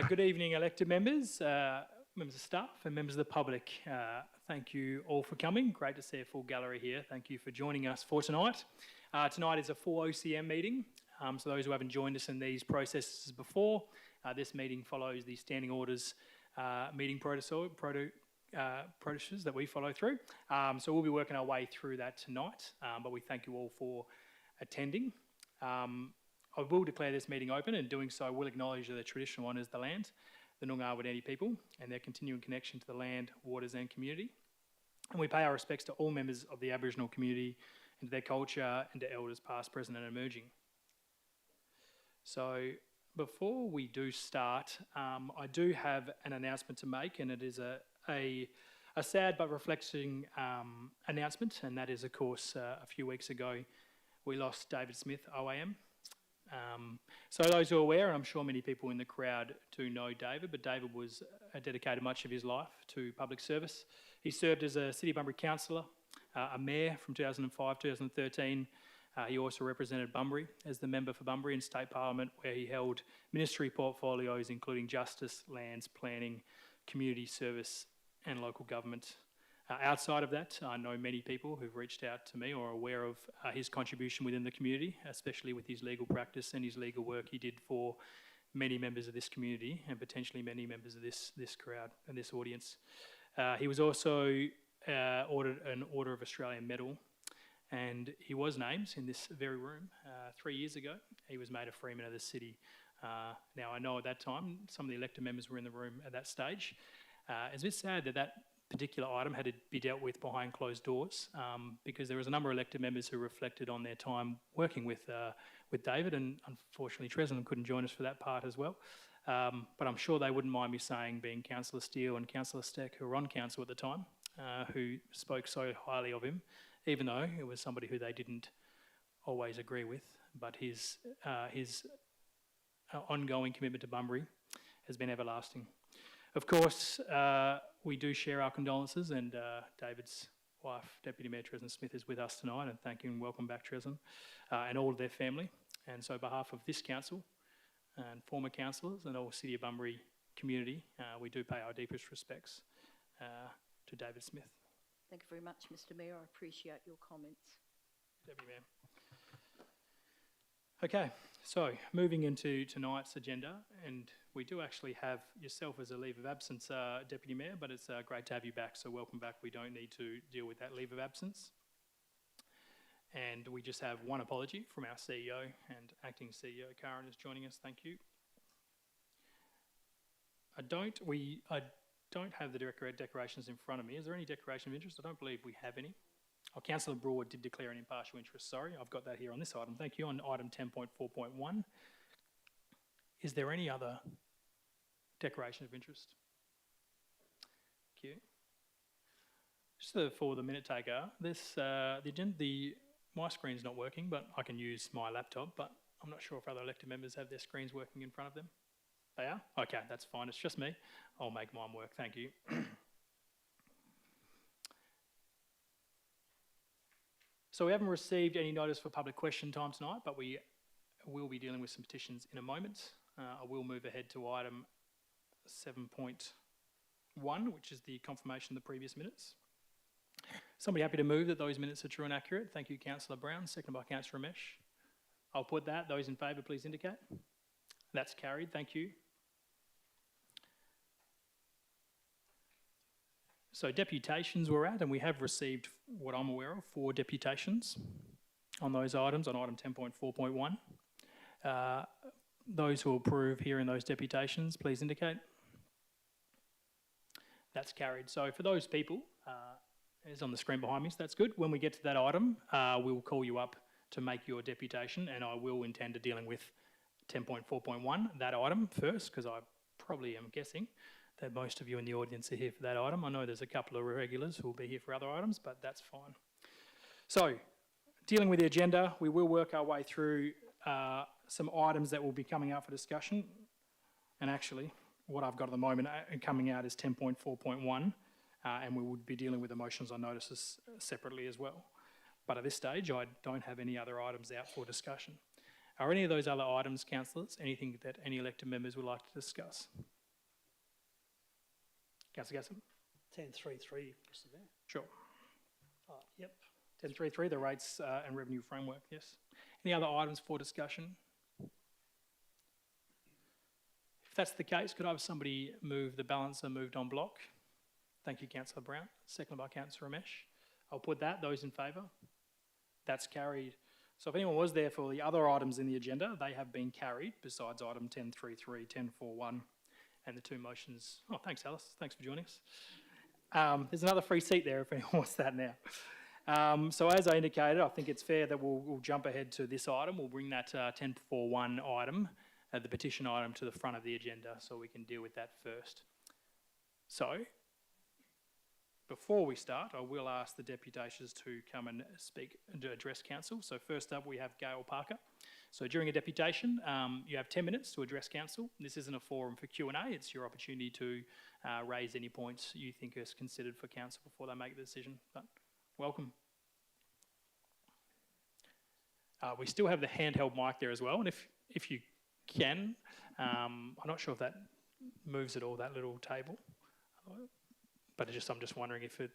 Good evening, elected members, members of staff and members of the public. Thank you all for coming. Great to see a full gallery here. Thank you for joining us for tonight. Tonight is a full OCM meeting. So those who haven't joined us in these processes before, this meeting follows the standing orders meeting protocols that we follow through. So we'll be working our way through that tonight, but we thank you all for attending. I will declare this meeting open, and doing so will acknowledge the traditional owners of the land, the Noongar Wadeni people, and their continuing connection to the land, waters and community. And we pay our respects to all members of the Aboriginal community and to their culture and to elders past, present and emerging. So before we do start, I do have an announcement to make, and it is a sad but reflecting announcement, and that is, of course, a few weeks ago we lost David Smith, OAM. So those who are aware, and I'm sure many people in the crowd do know David, but David was dedicated much of his life to public service. He served as a City of Bunbury councillor, a mayor from 2005 to 2013. He also represented Bunbury as the member for Bunbury in State Parliament, where he held ministry portfolios including justice, lands, planning, community service and local government. Outside of that, I know many people who've reached out to me or are aware of his contribution within the community, especially with his legal practice and his legal work he did for many members of this community and potentially many members of this crowd and this audience. He was also awarded an Order of Australia Medal, and he was named in this very room 3 years ago. He was made a Freeman of the City. Now, I know at that time some of the elected members were in the room at that stage. It's a bit sad that particular item had to be dealt with behind closed doors, because there was a number of elected members who reflected on their time working with David, and unfortunately Tresland couldn't join us for that part as well. But I'm sure they wouldn't mind me saying, being Councillor Steele and Councillor Steck, who were on council at the time, who spoke so highly of him, even though it was somebody who they didn't always agree with, but his ongoing commitment to Bunbury has been everlasting. Of course, we do share our condolences, and David's wife, Deputy Mayor Tresland Smith, is with us tonight, and thank you and welcome back, Tresland, and all of their family. And so on behalf of this council and former councillors and all City of Bunbury community, we do pay our deepest respects to David Smith. Thank you very much, Mr. Mayor. I appreciate your comments. Deputy Mayor. Okay, so moving into tonight's agenda, and we do actually have yourself as a leave of absence, Deputy Mayor, but it's great to have you back, so welcome back. We don't need to deal with that leave of absence. And we just have one apology from our CEO, and Acting CEO Karen is joining us. Thank you. I don't have the declarations in front of me. Is there any declaration of interest? I don't believe we have any. Oh, Councillor Broad did declare an impartial interest. Sorry, I've got that here on this item. Thank you. On item 10.4.1. Is there any other declaration of interest? Thank you. Just for the minute taker, my screen's not working, but I can use my laptop, but I'm not sure if other elected members have their screens working in front of them. They are? Okay, that's fine. It's just me. I'll make mine work. Thank you. So we haven't received any notice for public question time tonight, but we will be dealing with some petitions in a moment. I will move ahead to item 7.1, which is the confirmation of the previous minutes. Somebody happy to move that those minutes are true and accurate? Thank you, Councillor Brown. Seconded by Councillor Ramesh. I'll put that. Those in favour, please indicate. That's carried. Thank you. So deputations we're at, and we have received, what I'm aware of, 4 deputations on those items, on item 10.4.1. Those who approve hearing those deputations, please indicate. That's carried. So for those people, it's on the screen behind me, so that's good. When we get to that item, we'll call you up to make your deputation, and I will intend to dealing with 10.4.1, that item first, because I probably am guessing that most of you in the audience are here for that item. I know there's a couple of regulars who will be here for other items, but that's fine. So, dealing with the agenda, we will work our way through some items that will be coming out for discussion. And actually, what I've got at the moment coming out is 10.4.1, and we would be dealing with the motions on notices separately as well. But at this stage, I don't have any other items out for discussion. Are any of those other items, councillors, anything that any elected members would like to discuss? Councillor Gasson? 10.3.3, Mr Mayor. Sure. Yep. 10.3.3, the rates and revenue framework, yes. Any other items for discussion? If that's the case, could I have somebody move the balance and moved en bloc? Thank you, Councillor Brown. Seconded by Councillor Ramesh. I'll put that. Those in favour? That's carried. So if anyone was there for the other items in the agenda, they have been carried, besides item 10.3.3, 10.4.1, and the two motions. Oh, thanks, Alice. Thanks for joining us. There's another free seat there if anyone wants that now. So as I indicated, I think it's fair that we'll jump ahead to this item. We'll bring that 10.4.1 item, the petition item, to the front of the agenda so we can deal with that first. So, before we start, I will ask the deputations to come and speak and to address council. So first up, we have Gail Parker. So during a deputation, you have 10 minutes to address council. This isn't a forum for Q&A. It's your opportunity to raise any points you think is considered for council before they make the decision. But welcome. We still have the handheld mic there as well. And if you can, I'm not sure if that moves at all, that little table. But I'm just wondering if it,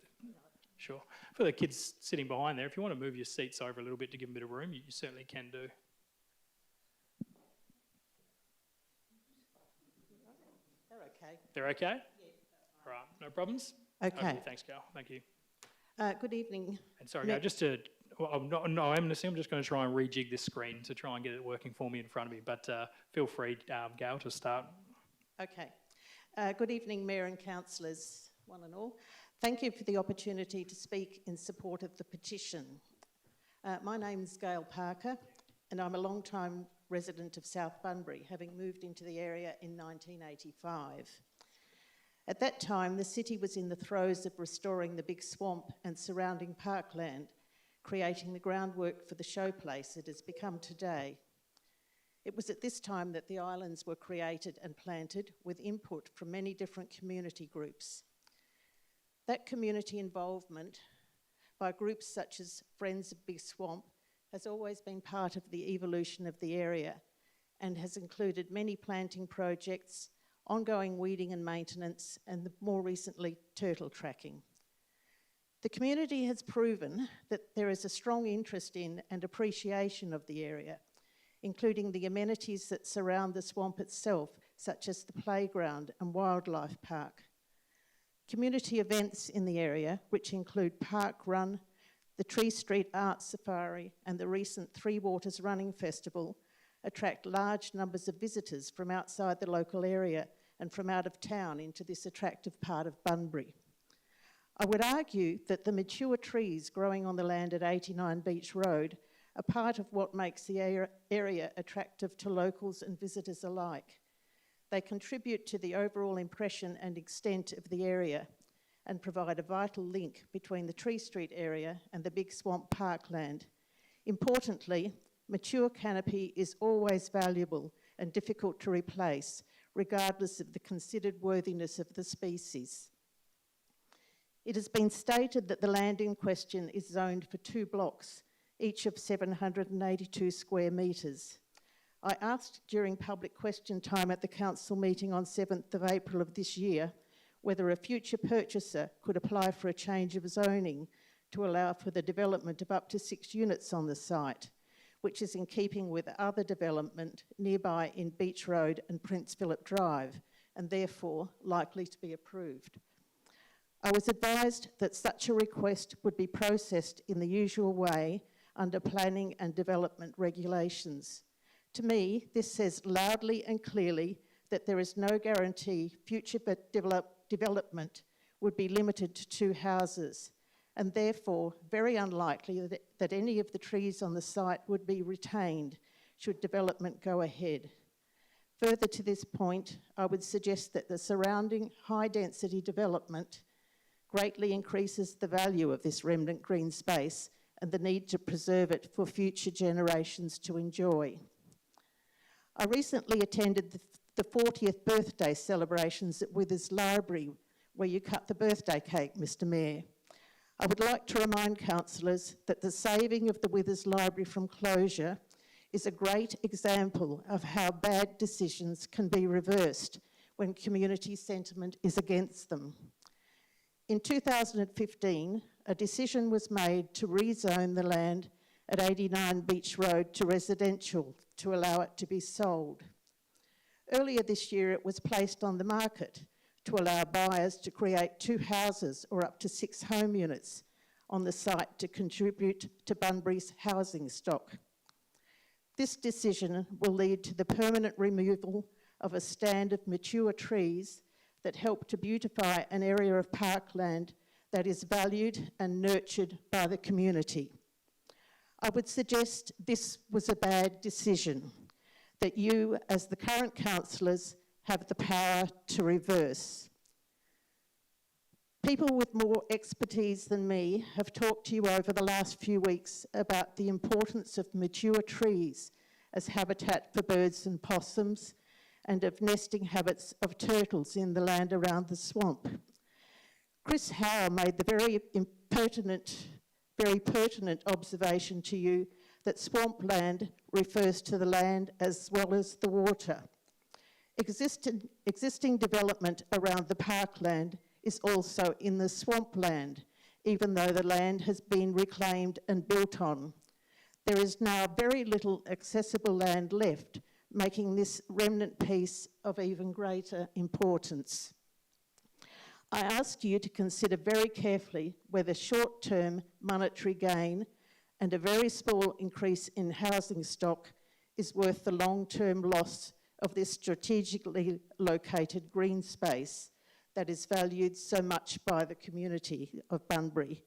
sure. For the kids sitting behind there, if you want to move your seats over a little bit to give them a bit of room, you certainly can do. They're okay. They're okay? Yeah. All right, no problems? Okay. Thanks, Gail. Thank you. Good evening. And sorry, Gail, just to, well, I'm just going to try and rejig this screen to try and get it working for me in front of me, but feel free, Gail, to start. Okay. Good evening, Mayor and councillors, one and all. Thank you for the opportunity to speak in support of the petition. My name's Gail Parker, and I'm a long-time resident of South Bunbury, having moved into the area in 1985. At that time, the city was in the throes of restoring the big swamp and surrounding parkland, creating the groundwork for the showplace it has become today. It was at this time that the islands were created and planted with input from many different community groups. That community involvement by groups such as Friends of Big Swamp has always been part of the evolution of the area and has included many planting projects, ongoing weeding and maintenance, and more recently, turtle tracking. The community has proven that there is a strong interest in and appreciation of the area, including the amenities that surround the swamp itself, such as the playground and wildlife park. Community events in the area, which include Park Run, the Tree Street Art Safari, and the recent Three Waters Running Festival, attract large numbers of visitors from outside the local area and from out of town into this attractive part of Bunbury. I would argue that the mature trees growing on the land at 89 Beach Road are part of what makes the area attractive to locals and visitors alike. They contribute to the overall impression and extent of the area and provide a vital link between the Tree Street area and the Big Swamp parkland. Importantly, mature canopy is always valuable and difficult to replace, regardless of the considered worthiness of the species. It has been stated that the land in question is zoned for 2 blocks, each of 782 square metres. I asked during public question time at the council meeting on 7th of April of this year whether a future purchaser could apply for a change of zoning to allow for the development of up to 6 units on the site, which is in keeping with other development nearby in Beach Road and Prince Philip Drive, and therefore likely to be approved. I was advised that such a request would be processed in the usual way under planning and development regulations. To me, this says loudly and clearly that there is no guarantee future development would be limited to 2 houses, and therefore very unlikely that any of the trees on the site would be retained should development go ahead. Further to this point, I would suggest that the surrounding high-density development greatly increases the value of this remnant green space and the need to preserve it for future generations to enjoy. I recently attended the 40th birthday celebrations at Withers Library, where you cut the birthday cake, Mr Mayor. I would like to remind councillors that the saving of the Withers Library from closure is a great example of how bad decisions can be reversed when community sentiment is against them. In 2015, a decision was made to rezone the land at 89 Beach Road to residential to allow it to be sold. Earlier this year, it was placed on the market to allow buyers to create 2 houses or up to 6 home units on the site to contribute to Bunbury's housing stock. This decision will lead to the permanent removal of a stand of mature trees that help to beautify an area of parkland that is valued and nurtured by the community. I would suggest this was a bad decision that you, as the current councillors, have the power to reverse. People with more expertise than me have talked to you over the last few weeks about the importance of mature trees as habitat for birds and possums and of nesting habits of turtles in the land around the swamp. Chris Howell made the very pertinent observation to you that swampland refers to the land as well as the water. Existing development around the parkland is also in the swampland, even though the land has been reclaimed and built on. There is now very little accessible land left, making this remnant piece of even greater importance. I ask you to consider very carefully whether short-term monetary gain and a very small increase in housing stock is worth the long-term loss of this strategically located green space that is valued so much by the community of Bunbury.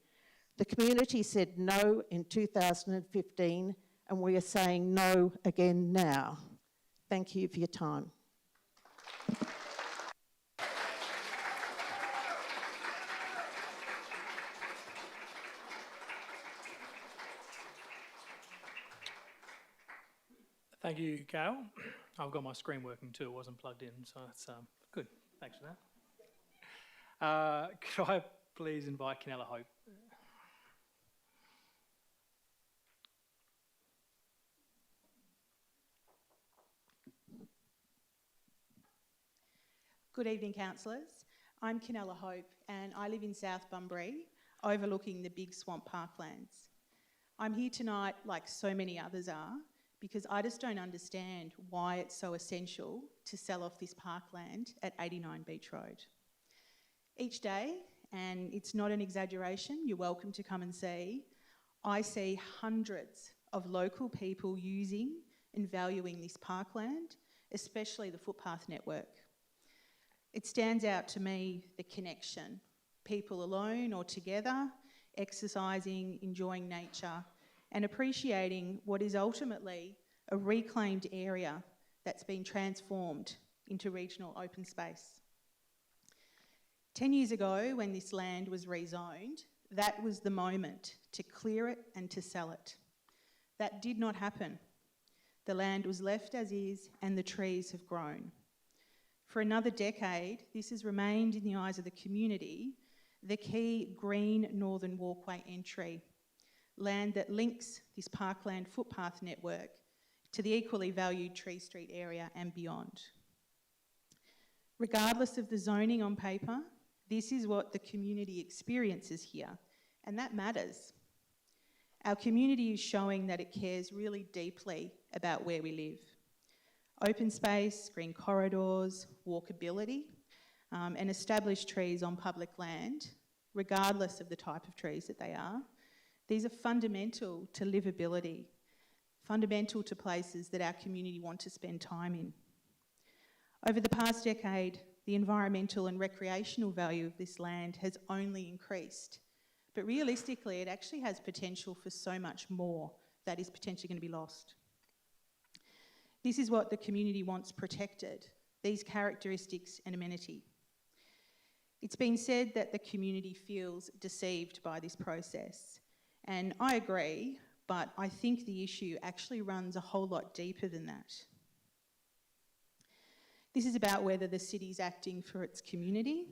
The community said no in 2015, and we are saying no again now. Thank you for your time. Thank you, Gail. I've got my screen working too. It wasn't plugged in, so it's good. Thanks for that. Could I please invite Canella Hope? Good evening, councillors. I'm Canella Hope and I live in South Bunbury, overlooking the big swamp parklands. I'm here tonight, like so many others are, because I just don't understand why it's so essential to sell off this parkland at 89 Beach Road. Each day, and it's not an exaggeration, you're welcome to come and see, I see hundreds of local people using and valuing this parkland, especially the footpath network. It stands out to me, the connection. People alone or together, exercising, enjoying nature, and appreciating what is ultimately a reclaimed area that's been transformed into regional open space. 10 years ago, when this land was rezoned, that was the moment to clear it and to sell it. That did not happen. The land was left as is and the trees have grown. For another decade, this has remained in the eyes of the community the key green northern walkway entry, land that links this parkland footpath network to the equally valued Tree Street area and beyond. Regardless of the zoning on paper, this is what the community experiences here, and that matters. Our community is showing that it cares really deeply about where we live. Open space, green corridors, walkability, and established trees on public land, regardless of the type of trees that they are. These are fundamental to livability, fundamental to places that our community want to spend time in. Over the past decade, the environmental and recreational value of this land has only increased. But realistically, it actually has potential for so much more that is potentially going to be lost. This is what the community wants protected, these characteristics and amenity. It's been said that the community feels deceived by this process, and I agree, but I think the issue actually runs a whole lot deeper than that. This is about whether the city's acting for its community,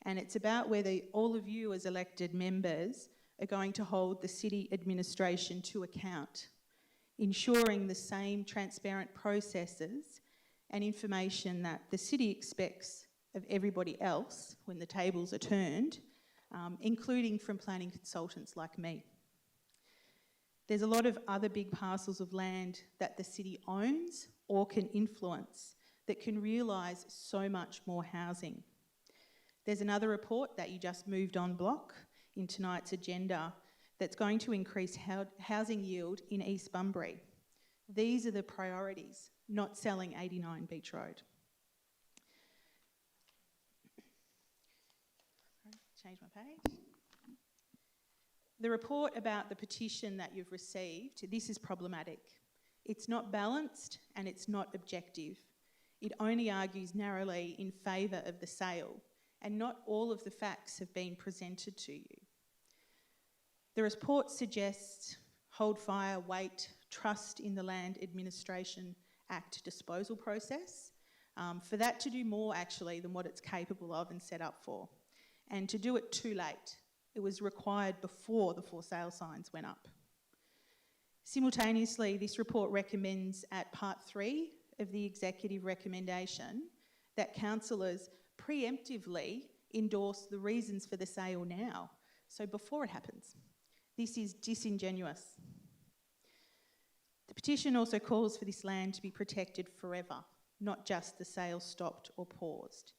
and it's about whether all of you as elected members are going to hold the city administration to account. ensuring the same transparent processes and information that the city expects of everybody else when the tables are turned, including from planning consultants like me. There's a lot of other big parcels of land that the city owns or can influence that can realise so much more housing. There's another report that you just moved on block in tonight's agenda that's going to increase housing yield in East Bunbury. These are the priorities, not selling 89 Beach Road. Change my page. The report about the petition that you've received, this is problematic. It's not balanced and it's not objective. It only argues narrowly in favour of the sale, and not all of the facts have been presented to you. The report suggests hold fire, wait, trust in the Land Administration Act disposal process, for that to do more actually than what it's capable of and set up for, and to do it too late. It was required before the for sale signs went up. Simultaneously, this report recommends at part 3 of the executive recommendation that councillors preemptively endorse the reasons for the sale now, so before it happens. This is disingenuous. The petition also calls for this land to be protected forever, not just the sale stopped or paused.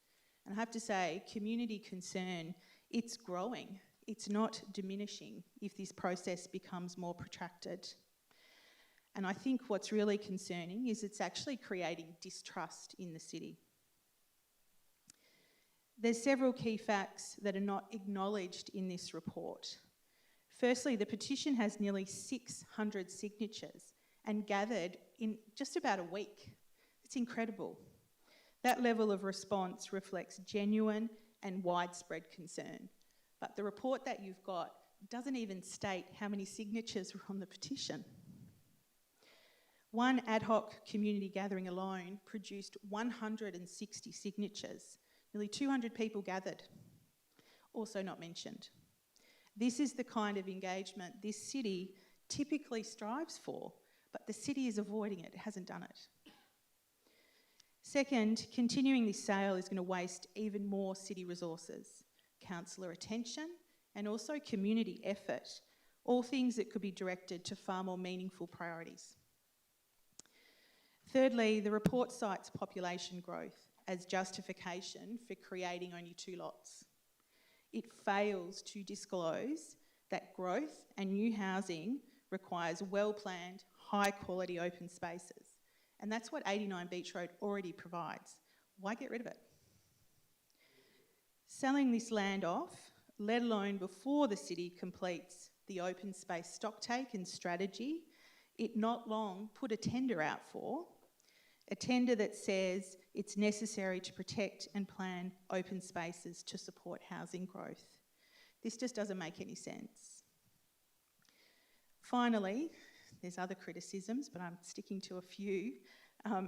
And I have to say, community concern, it's growing. It's not diminishing if this process becomes more protracted. And I think what's really concerning is it's actually creating distrust in the city. There's several key facts that are not acknowledged in this report. Firstly, the petition has nearly 600 signatures and gathered in just about a week. It's incredible. That level of response reflects genuine and widespread concern. But the report that you've got doesn't even state how many signatures were on the petition. One ad hoc community gathering alone produced 160 signatures. Nearly 200 people gathered. Also not mentioned. This is the kind of engagement this city typically strives for, but the city is avoiding it. It hasn't done it. Second, continuing this sale is going to waste even more city resources, councillor attention, and also community effort, all things that could be directed to far more meaningful priorities. Thirdly, the report cites population growth as justification for creating only 2 lots. It fails to disclose that growth and new housing requires well-planned, high-quality open spaces. And that's what 89 Beach Road already provides. Why get rid of it? Selling this land off, let alone before the city completes the open space stocktake and strategy, it not long put a tender out for, a tender that says it's necessary to protect and plan open spaces to support housing growth. This just doesn't make any sense. Finally, there's other criticisms, but I'm sticking to a few.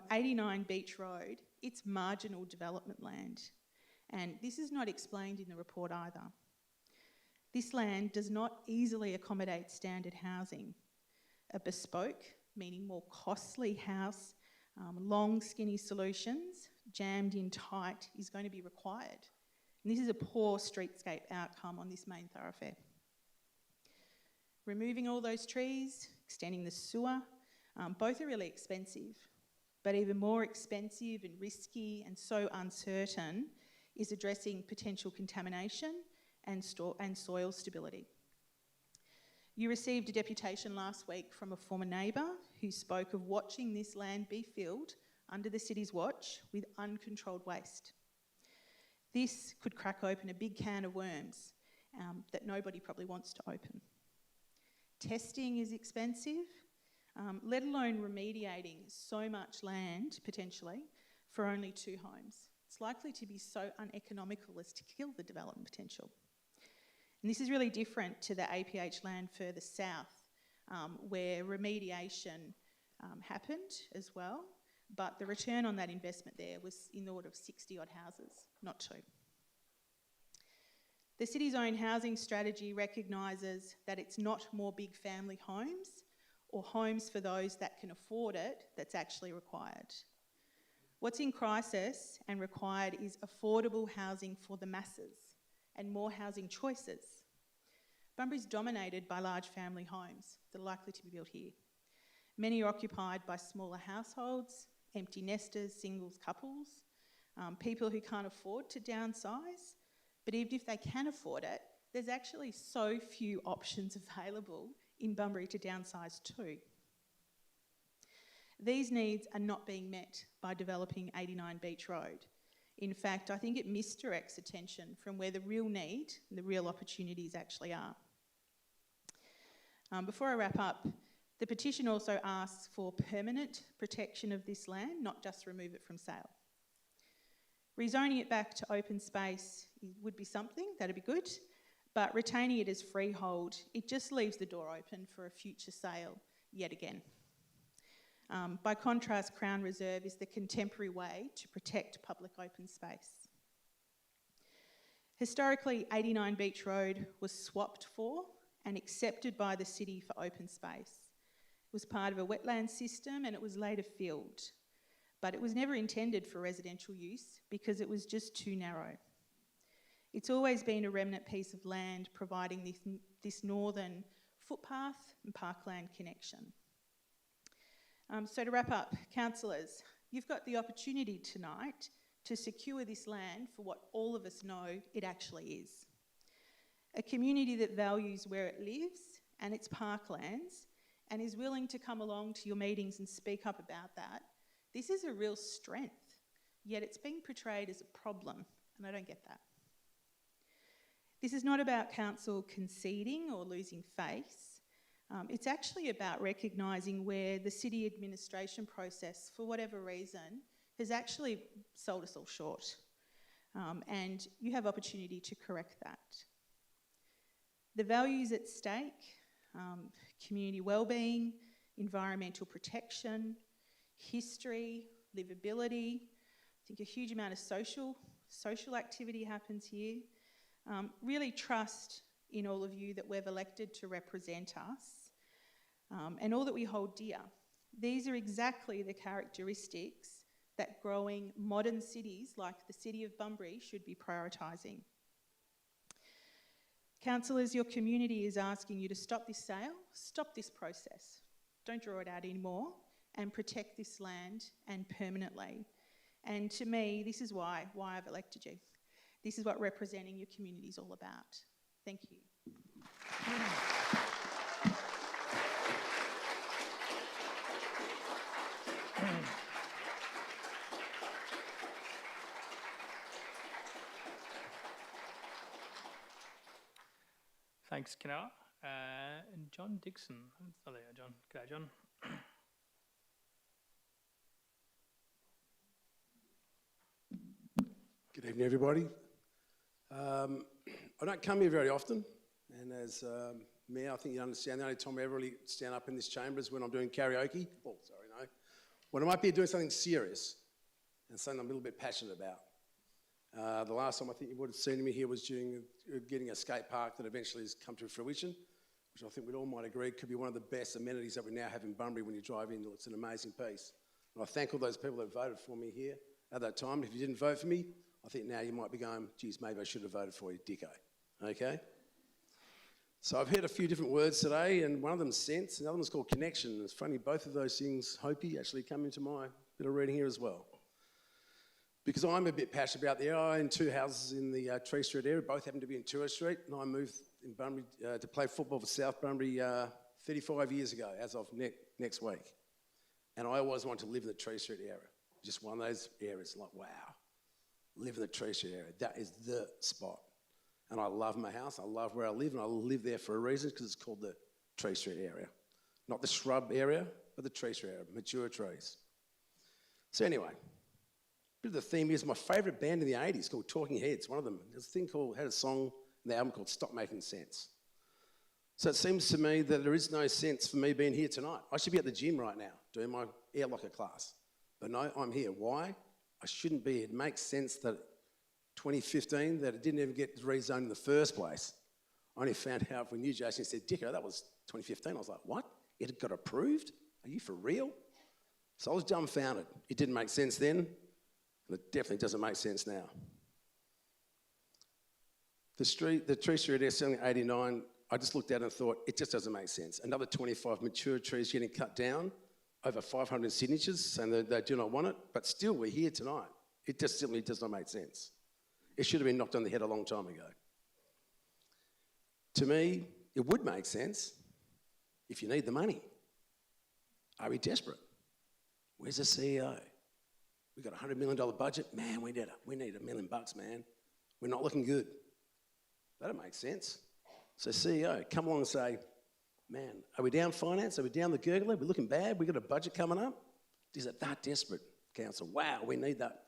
89 Beach Road, it's marginal development land, and this is not explained in the report either. This land does not easily accommodate standard housing. A bespoke, meaning more costly house, long skinny solutions, jammed in tight, is going to be required. And this is a poor streetscape outcome on this main thoroughfare. Removing all those trees, extending the sewer, both are really expensive, but even more expensive and risky and so uncertain is addressing potential contamination and soil stability. You received a deputation last week from a former neighbour who spoke of watching this land be filled under the city's watch with uncontrolled waste. This could crack open a big can of worms that nobody probably wants to open. Testing is expensive, let alone remediating so much land, potentially, for only 2 homes. It's likely to be so uneconomical as to kill the development potential. And this is really different to the APH land further south, where remediation happened as well, but the return on that investment there was in the order of 60 odd houses, not 2. The city's own housing strategy recognises that it's not more big family homes or homes for those that can afford it that's actually required. What's in crisis and required is affordable housing for the masses and more housing choices. Bunbury's dominated by large family homes that are likely to be built here. Many are occupied by smaller households, empty nesters, singles, couples, people who can't afford to downsize, but even if they can afford it, there's actually so few options available in Bunbury to downsize to. These needs are not being met by developing 89 Beach Road. In fact, I think it misdirects attention from where the real need and the real opportunities actually are. Before I wrap up, the petition also asks for permanent protection of this land, not just remove it from sale. Rezoning it back to open space would be something, that'd be good, but retaining it as freehold, it just leaves the door open for a future sale yet again. By contrast, Crown Reserve is the contemporary way to protect public open space. Historically, 89 Beach Road was swapped for and accepted by the city for open space. It was part of a wetland system and it was later filled, but it was never intended for residential use because it was just too narrow. It's always been a remnant piece of land providing this northern footpath and parkland connection. So to wrap up, councillors, you've got the opportunity tonight to secure this land for what all of us know it actually is. A community that values where it lives and its parklands and is willing to come along to your meetings and speak up about that. This is a real strength, yet it's being portrayed as a problem, and I don't get that. This is not about council conceding or losing face. It's actually about recognising where the city administration process, for whatever reason, has actually sold us all short. And you have opportunity to correct that. The values at stake, community wellbeing, environmental protection, history, livability. I think a huge amount of social activity happens here. Really trust in all of you that we've elected to represent us and all that we hold dear. These are exactly the characteristics that growing modern cities like the City of Bunbury should be prioritising. Councillors, your community is asking you to stop this sale, stop this process. Don't draw it out anymore and protect this land and permanently. And to me, this is why I've elected you. This is what representing your community is all about. Thank you. Thanks, Kenella. And John Dixon. Oh, there you are, John. G'day, John. Good evening, everybody. I don't come here very often, and as Mayor, I think you understand, the only time I ever really stand up in this chamber is when I'm doing karaoke. Oh, sorry, no. When I might be doing something serious and something I'm a little bit passionate about. The last time I think you would have seen me here was during getting a skate park that eventually has come to fruition, which I think we all might agree could be one of the best amenities that we now have in Bunbury when you drive in. It's an amazing piece. And I thank all those people that voted for me here at that time. If you didn't vote for me, I think now you might be going, geez, maybe I should have voted for you, dicko. Okay? So I've heard a few different words today, and one of them's sense, another one's called connection. It's funny, both of those things, Hopi, actually come into my bit of reading here as well. Because I'm a bit passionate about the area. I own two houses in the Tree Street area, both happen to be in Tourist Street, and I moved in Bunbury to play football for South Bunbury 35 years ago, as of next week. And I always wanted to live in the Tree Street area. Just one of those areas, like, wow, live in the Tree Street area. That is the spot. And I love my house, I love where I live, and I live there for a reason, because it's called the Tree Street area. Not the shrub area, but the Tree Street area, mature trees. So anyway, bit of the theme is my favourite band in the 80s called Talking Heads. One of them, there's a thing called, had a song in the album called Stop Making Sense. So it seems to me that there is no sense for me being here tonight. I should be at the gym right now doing my air locker class. But no, I'm here. Why? I shouldn't be. It makes sense that 2015 that it didn't even get rezoned in the first place. I only found out when you, Jason, said, Dicko, that was 2015. I was like, what? It got approved? Are you for real? So I was dumbfounded. It didn't make sense then, and it definitely doesn't make sense now. The tree street area selling at 89, I just looked at it and thought, it just doesn't make sense. Another 25 mature trees getting cut down, over 500 signatures saying that they do not want it, but still we're here tonight. It just simply does not make sense. It should have been knocked on the head a long time ago. To me, it would make sense if you need the money. Are we desperate? Where's the CEO? We've got a $100 million budget. Man, we need $1 million, man. We're not looking good. That makes sense. So CEO, come along and say, man, are we down finance? Are we down the gurgler? We're looking bad. We've got a budget coming up. Is it that desperate, council? Wow, we need that.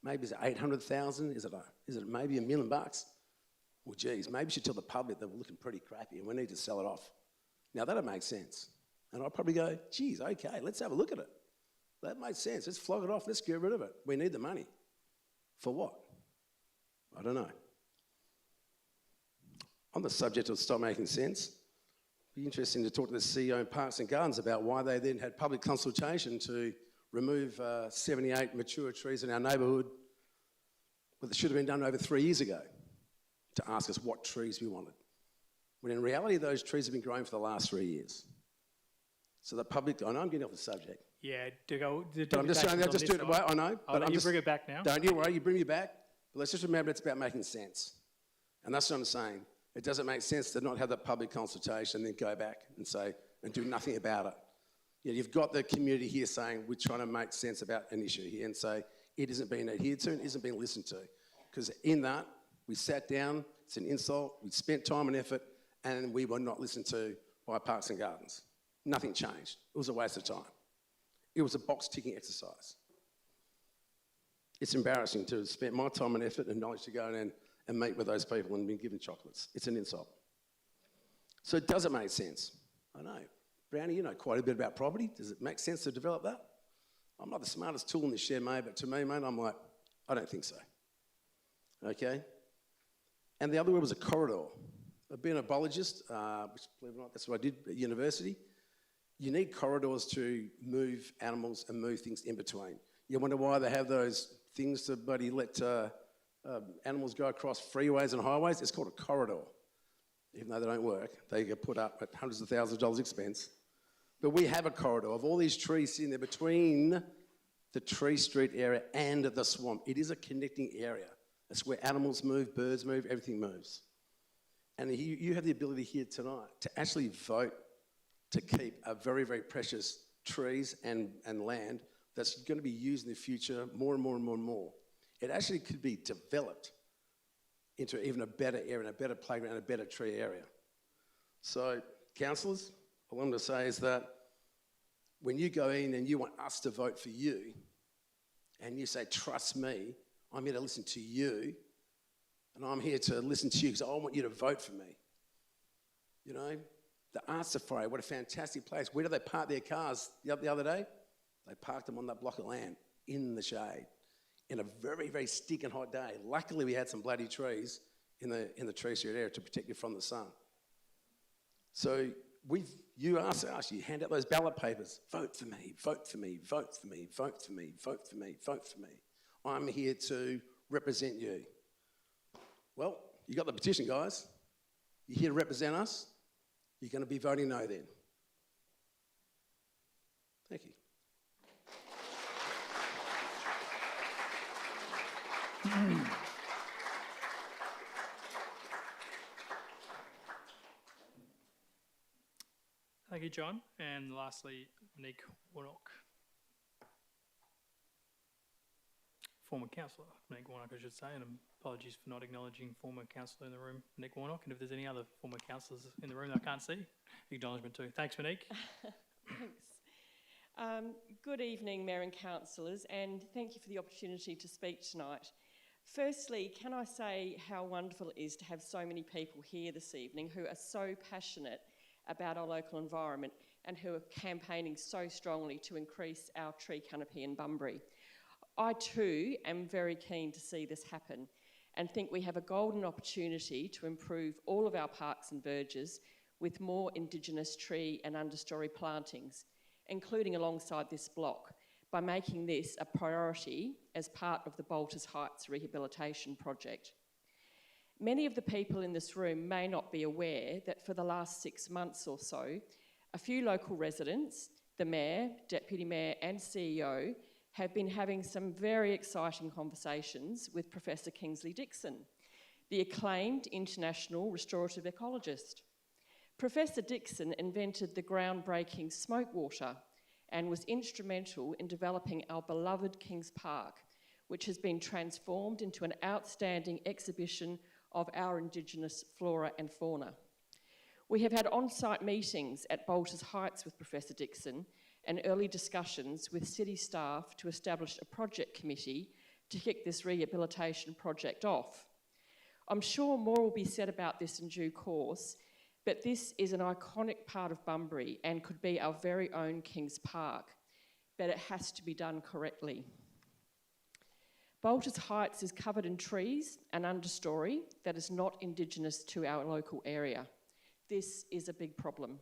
Maybe is it 800,000? Is it maybe $1 million? Well, geez, maybe you should tell the public that we're looking pretty crappy and we need to sell it off. Now, that'll make sense. And I'll probably go, geez, okay, let's have a look at it. That makes sense. Let's flog it off. Let's get rid of it. We need the money. For what? I don't know. On the subject of stop making sense, it'd be interesting to talk to the CEO in Parks and Gardens about why they then had public consultation to remove 78 mature trees in our neighbourhood, but it should have been done over 3 years ago, to ask us what trees we wanted. When in reality, those trees have been growing for the last 3 years. So the public, I know I'm getting off the subject. Yeah, to go. But I'm just saying that, just do it, well, I know. I'll let you bring it back now. Don't you worry, you bring me back. But let's just remember it's about making sense. And that's what I'm saying. It doesn't make sense to not have that public consultation and then go back and say, and do nothing about it. You know, you've got the community here saying we're trying to make sense about an issue here and say it isn't being adhered to and isn't being listened to. Because in that, we sat down, it's an insult, we spent time and effort, and we were not listened to by Parks and Gardens. Nothing changed. It was a waste of time. It was a box-ticking exercise. It's embarrassing to have spent my time and effort and knowledge to go in and meet with those people and be given chocolates. It's an insult. So does it make sense? I know. Brownie, you know quite a bit about property. Does it make sense to develop that? I'm not the smartest tool in the shed, mate, but to me, mate, I'm like, I don't think so. Okay? And the other word was a corridor. I've been a biologist, which, believe it or not, that's what I did at university. You need corridors to move animals and move things in between. You wonder why they have those things to let animals go across freeways and highways. It's called a corridor. Even though they don't work, they get put up at hundreds of thousands of dollars expense. But we have a corridor of all these trees sitting there between the Tree Street area and the swamp. It is a connecting area. It's where animals move, birds move, everything moves. And you have the ability here tonight to actually vote to keep a very, very precious trees and land that's going to be used in the future more and more and more and more. It actually could be developed into even a better area, and a better playground, and a better tree area. So, councillors, all I'm going to say is that when you go in and you want us to vote for you, and you say, trust me, I'm here to listen to you, and I'm here to listen to you because I want you to vote for me. You know, the Art Safari, what a fantastic place. Where do they park their cars the other day? They parked them on that block of land in the shade in a very, very stinking hot day. Luckily, we had some bloody trees in the Tree Street area to protect you from the sun. So you ask us, you hand out those ballot papers, vote for me, vote for me, vote for me, vote for me, vote for me, vote for me. I'm here to represent you. Well, you got the petition, guys. You're here to represent us. You're going to be voting no then. Thank you. Thank you, John. And lastly, Nick Warnock. Former councillor, Nick Warnock, I should say, and apologies for not acknowledging former councillor in the room, Nick Warnock. And if there's any other former councillors in the room that I can't see, acknowledgement too. Thanks, Monique. Thanks. Good evening, Mayor and councillors, and thank you for the opportunity to speak tonight. Firstly, can I say how wonderful it is to have so many people here this evening who are so passionate about our local environment and who are campaigning so strongly to increase our tree canopy in Bunbury. I too am very keen to see this happen and think we have a golden opportunity to improve all of our parks and verges with more Indigenous tree and understory plantings, including alongside this block, by making this a priority as part of the Bolters Heights rehabilitation project. Many of the people in this room may not be aware that for the last 6 months or so, a few local residents, the Mayor, Deputy Mayor and CEO, have been having some very exciting conversations with Professor Kingsley Dixon, the acclaimed international restorative ecologist. Professor Dixon invented the groundbreaking smoke water and was instrumental in developing our beloved Kings Park, which has been transformed into an outstanding exhibition of our Indigenous flora and fauna. We have had on-site meetings at Bolters Heights with Professor Dixon and early discussions with city staff to establish a project committee to kick this rehabilitation project off. I'm sure more will be said about this in due course, but this is an iconic part of Bunbury and could be our very own Kings Park, but it has to be done correctly. Bolters Heights is covered in trees and understory that is not Indigenous to our local area. This is a big problem.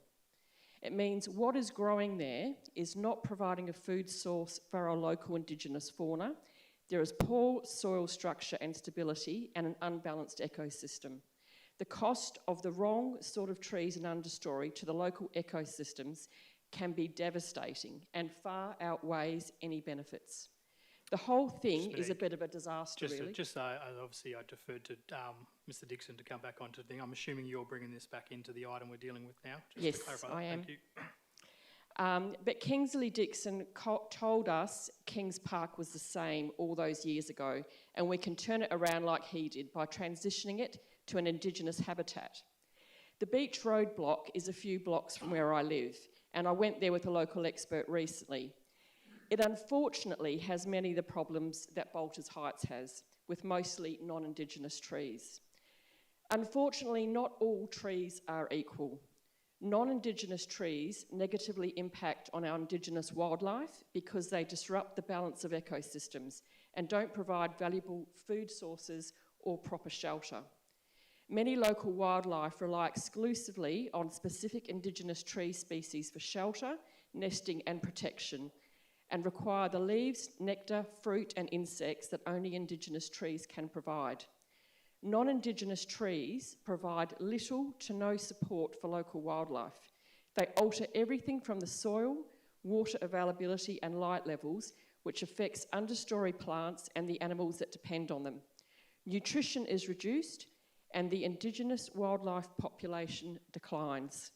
It means what is growing there is not providing a food source for our local Indigenous fauna. There is poor soil structure and stability and an unbalanced ecosystem. The cost of the wrong sort of trees and understory to the local ecosystems can be devastating and far outweighs any benefits. The whole thing is a bit of a disaster, really. Obviously I deferred to Mr Dixon to come back onto the thing. I'm assuming you're bringing this back into the item we're dealing with now? Yes, to clarify that. I am. Thank you. But Kingsley Dixon told us Kings Park was the same all those years ago, and we can turn it around like he did by transitioning it to an Indigenous habitat. The Beach Road block is a few blocks from where I live, and I went there with a local expert recently. It unfortunately has many of the problems that Bolters Heights has, with mostly non-Indigenous trees. Unfortunately, not all trees are equal. Non-Indigenous trees negatively impact on our Indigenous wildlife because they disrupt the balance of ecosystems and don't provide valuable food sources or proper shelter. Many local wildlife rely exclusively on specific Indigenous tree species for shelter, nesting and protection, and require the leaves, nectar, fruit and insects that only Indigenous trees can provide. Non-Indigenous trees provide little to no support for local wildlife. They alter everything from the soil, water availability and light levels, which affects understory plants and the animals that depend on them. Nutrition is reduced and the Indigenous wildlife population declines.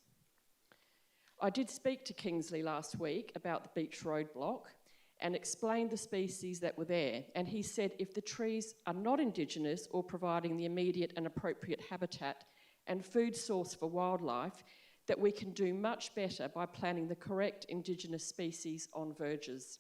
I did speak to Kingsley last week about the Beach Road block and explained the species that were there, and he said if the trees are not Indigenous or providing the immediate and appropriate habitat and food source for wildlife, that we can do much better by planting the correct Indigenous species on verges.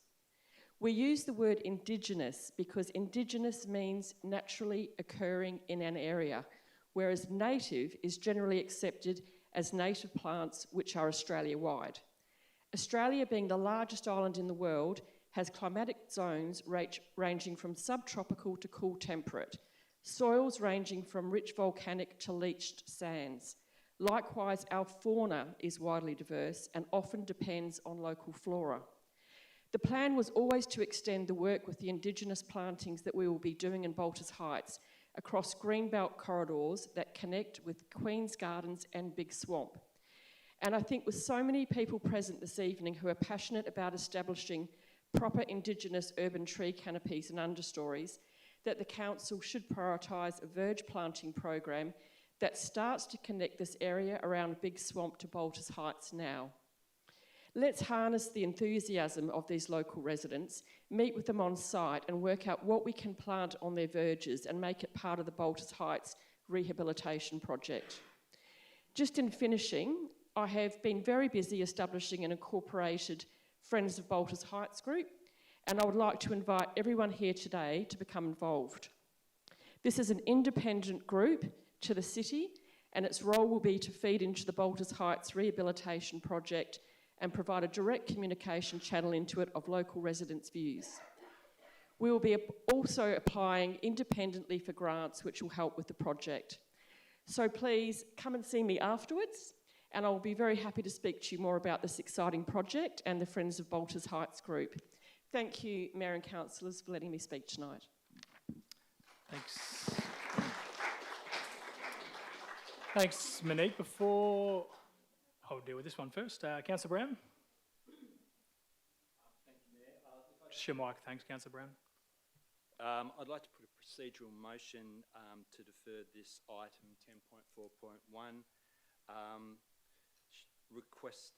We use the word Indigenous because Indigenous means naturally occurring in an area, whereas native is generally accepted as native plants which are Australia-wide. Australia, being the largest island in the world, has climatic zones ranging from subtropical to cool temperate, soils ranging from rich volcanic to leached sands. Likewise, our fauna is widely diverse and often depends on local flora. The plan was always to extend the work with the Indigenous plantings that we will be doing in Bolters Heights across greenbelt corridors that connect with Queen's Gardens and Big Swamp. And I think with so many people present this evening who are passionate about establishing proper Indigenous urban tree canopies and understories, that the Council should prioritise a verge planting program that starts to connect this area around Big Swamp to Bolters Heights now. Let's harness the enthusiasm of these local residents, meet with them on site and work out what we can plant on their verges and make it part of the Bolters Heights rehabilitation project. Just in finishing, I have been very busy establishing an incorporated Friends of Bolters Heights group, and I would like to invite everyone here today to become involved. This is an independent group to the city, and its role will be to feed into the Bolters Heights rehabilitation project and provide a direct communication channel into it of local residents' views. We will be also applying independently for grants which will help with the project. So please come and see me afterwards, and I will be very happy to speak to you more about this exciting project and the Friends of Balters Heights group. Thank you, Mayor and Councillors, for letting me speak tonight. Thanks. Thanks, Monique. Before I'll deal with this one first. Councillor Brown. Thank you, Mayor. Just your mic. Thanks, Councillor Brown. I'd like to put a procedural motion to defer this item 10.4.1 request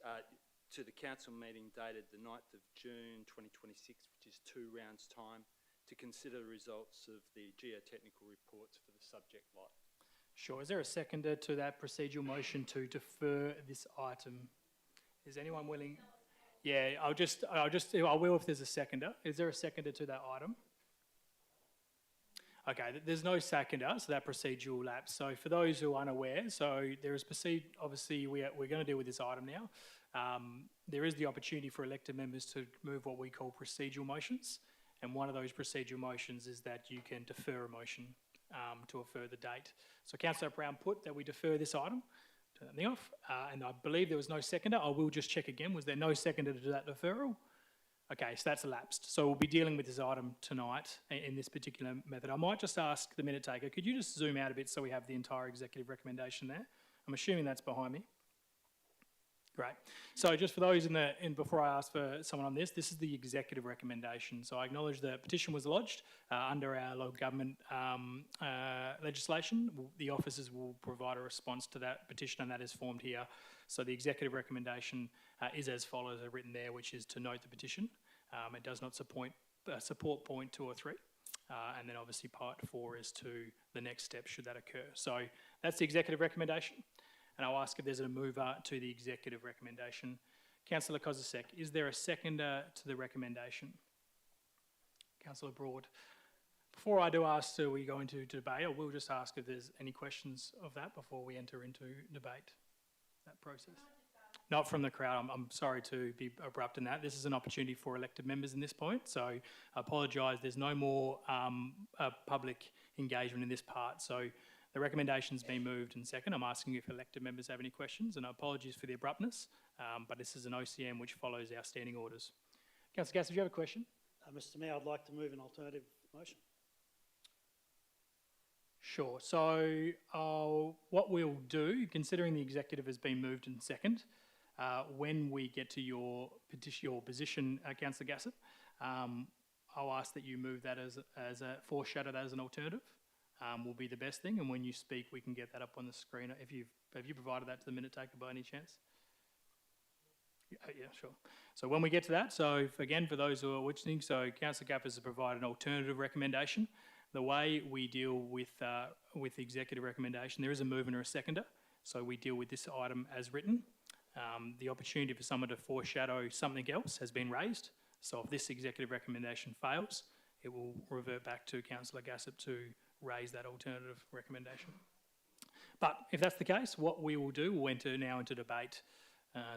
to the council meeting dated the 9th of June 2026, which is 2 rounds' time, to consider the results of the geotechnical reports for the subject lot. Sure. Is there a seconder to that procedural motion to defer this item? Is anyone willing? Yeah, I will if there's a seconder. Is there a seconder to that item? Okay, there's no seconder, so that procedure will lapse. So for those who are unaware, so there is obviously we're going to deal with this item now. There is the opportunity for elected members to move what we call procedural motions, and one of those procedural motions is that you can defer a motion to a further date. So Councillor Brown put that we defer this item. Turn that thing off, and I believe there was no seconder. I will just check again. Was there no seconder to that deferral? Okay, so that's elapsed. So we'll be dealing with this item tonight in this particular method. I might just ask the minute taker, could you just zoom out a bit so we have the entire executive recommendation there? I'm assuming that's behind me. Great. So just for those before I ask for someone on this is the executive recommendation. So I acknowledge the petition was lodged under our local government legislation. The officers will provide a response to that petition, and that is formed here. So the executive recommendation is as follows, written there, which is to note the petition. It does not support point 2 or 3. And then obviously part 4 is to the next step should that occur. So that's the executive recommendation. And I'll ask if there's a mover to the executive recommendation. Councillor Kozisek, is there a seconder to the recommendation? Councillor Broad. Before I do ask, so we go into debate, I will just ask if there's any questions of that before we enter into debate, that process. Not from the crowd. I'm sorry to be abrupt in that. This is an opportunity for elected members in this point, so I apologise. There's no more public engagement in this part. So the recommendation's been moved and second. I'm asking if elected members have any questions, and apologies for the abruptness, but this is an OCM which follows our standing orders. Councillor Gass, do you have a question? Mr Mayor, I'd like to move an alternative motion. Sure. So what we'll do, considering the executive has been moved and second, when we get to your position, Councillor Gassett, I'll ask that you move that as a foreshadowed as an alternative. Will be the best thing, and when you speak, we can get that up on the screen. Have you provided that to the minute taker by any chance? Yeah, sure. So when we get to that, so again, for those who are listening, so Councillor Gaffers has provided an alternative recommendation. The way we deal with the executive recommendation, there is a mover and a seconder, so we deal with this item as written. The opportunity for someone to foreshadow something else has been raised, so if this executive recommendation fails, it will revert back to Councillor Gassett to raise that alternative recommendation. But if that's the case, what we will do, we'll enter now into debate.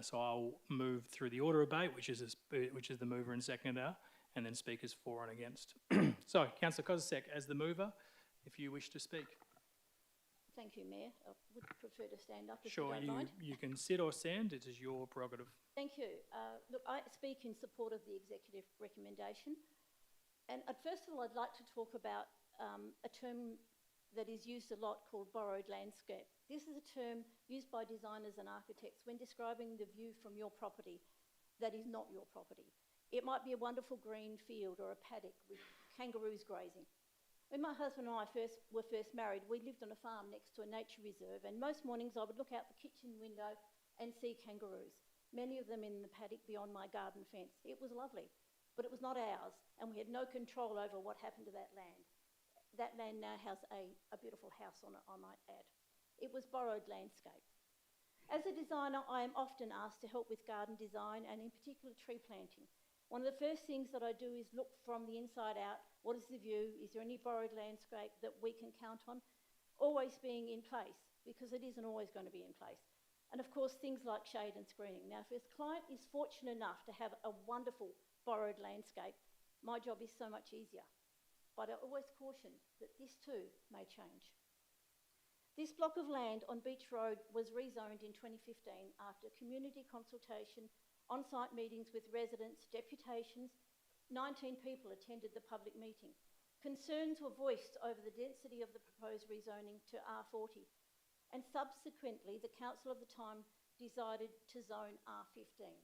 So I'll move through the order of debate, which is the mover and seconder, and then speakers for and against. So, Councillor Kozisek, as the mover, if you wish to speak. Thank you, Mayor. I would prefer to stand up if Sure, you don't mind. you can sit or stand. It is your prerogative. Thank you. Look, I speak in support of the executive recommendation. And first of all, I'd like to talk about a term that is used a lot called borrowed landscape. This is a term used by designers and architects when describing the view from your property that is not your property. It might be a wonderful green field or a paddock with kangaroos grazing. When my husband and I were first married, we lived on a farm next to a nature reserve, and most mornings I would look out the kitchen window and see kangaroos, many of them in the paddock beyond my garden fence. It was lovely, but it was not ours, and we had no control over what happened to that land. That land now has a beautiful house on it, I might add. It was borrowed landscape. As a designer, I am often asked to help with garden design and in particular tree planting. One of the first things that I do is look from the inside out. What is the view? Is there any borrowed landscape that we can count on? Always being in place, because it isn't always going to be in place. And of course, things like shade and screening. Now, if a client is fortunate enough to have a wonderful borrowed landscape, my job is so much easier. But I always caution that this too may change. This block of land on Beach Road was rezoned in 2015 after community consultation, on-site meetings with residents, deputations. 19 people attended the public meeting. Concerns were voiced over the density of the proposed rezoning to R40, and subsequently the council of the time decided to zone R15.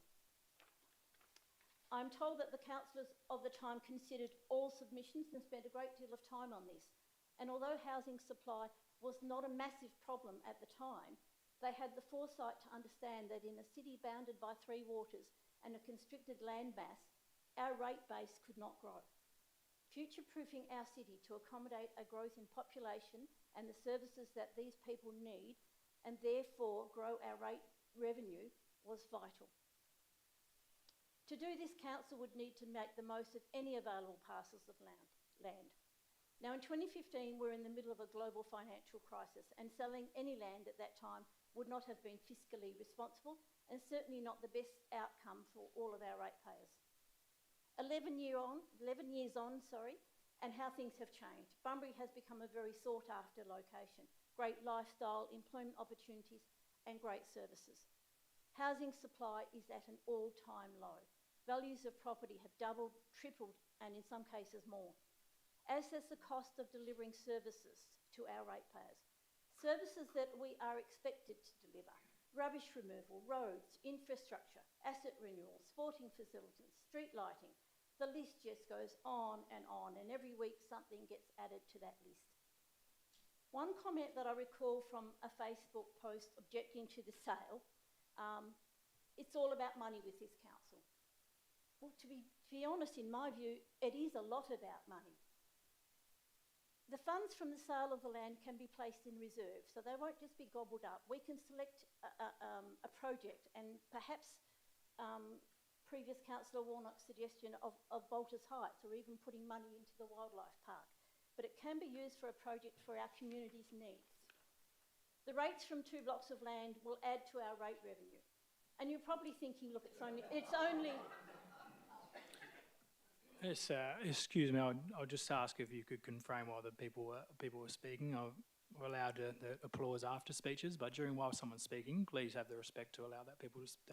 I'm told that the councillors of the time considered all submissions and spent a great deal of time on this. And although housing supply was not a massive problem at the time, they had the foresight to understand that in a city bounded by three waters and a constricted land mass, our rate base could not grow. Future-proofing our city to accommodate a growth in population and the services that these people need, and therefore grow our rate revenue, was vital. To do this, council would need to make the most of any available parcels of land. Now, in 2015, we're in the middle of a global financial crisis, and selling any land at that time would not have been fiscally responsible and certainly not the best outcome for all of our ratepayers. 11 years on, and how things have changed. Bunbury has become a very sought-after location. Great lifestyle, employment opportunities, and great services. Housing supply is at an all-time low. Values of property have doubled, tripled, and in some cases more. As has the cost of delivering services to our ratepayers. Services that we are expected to deliver. Rubbish removal, roads, infrastructure, asset renewal, sporting facilities, street lighting. The list just goes on, and every week something gets added to that list. One comment that I recall from a Facebook post objecting to the sale, it's all about money with this council. Well, to be honest, in my view, it is a lot about money. The funds from the sale of the land can be placed in reserve, so they won't just be gobbled up. We can select a project, and perhaps previous Councillor Warnock's suggestion of Bolters Heights, or even putting money into the wildlife park. But it can be used for a project for our community's needs. The rates from 2 blocks of land will add to our rate revenue. And you're probably thinking, look, it's only Yes, excuse me, I'll just ask if you could confirm while the people were speaking. We're allowed the applause after speeches, but while someone's speaking, please have the respect to allow that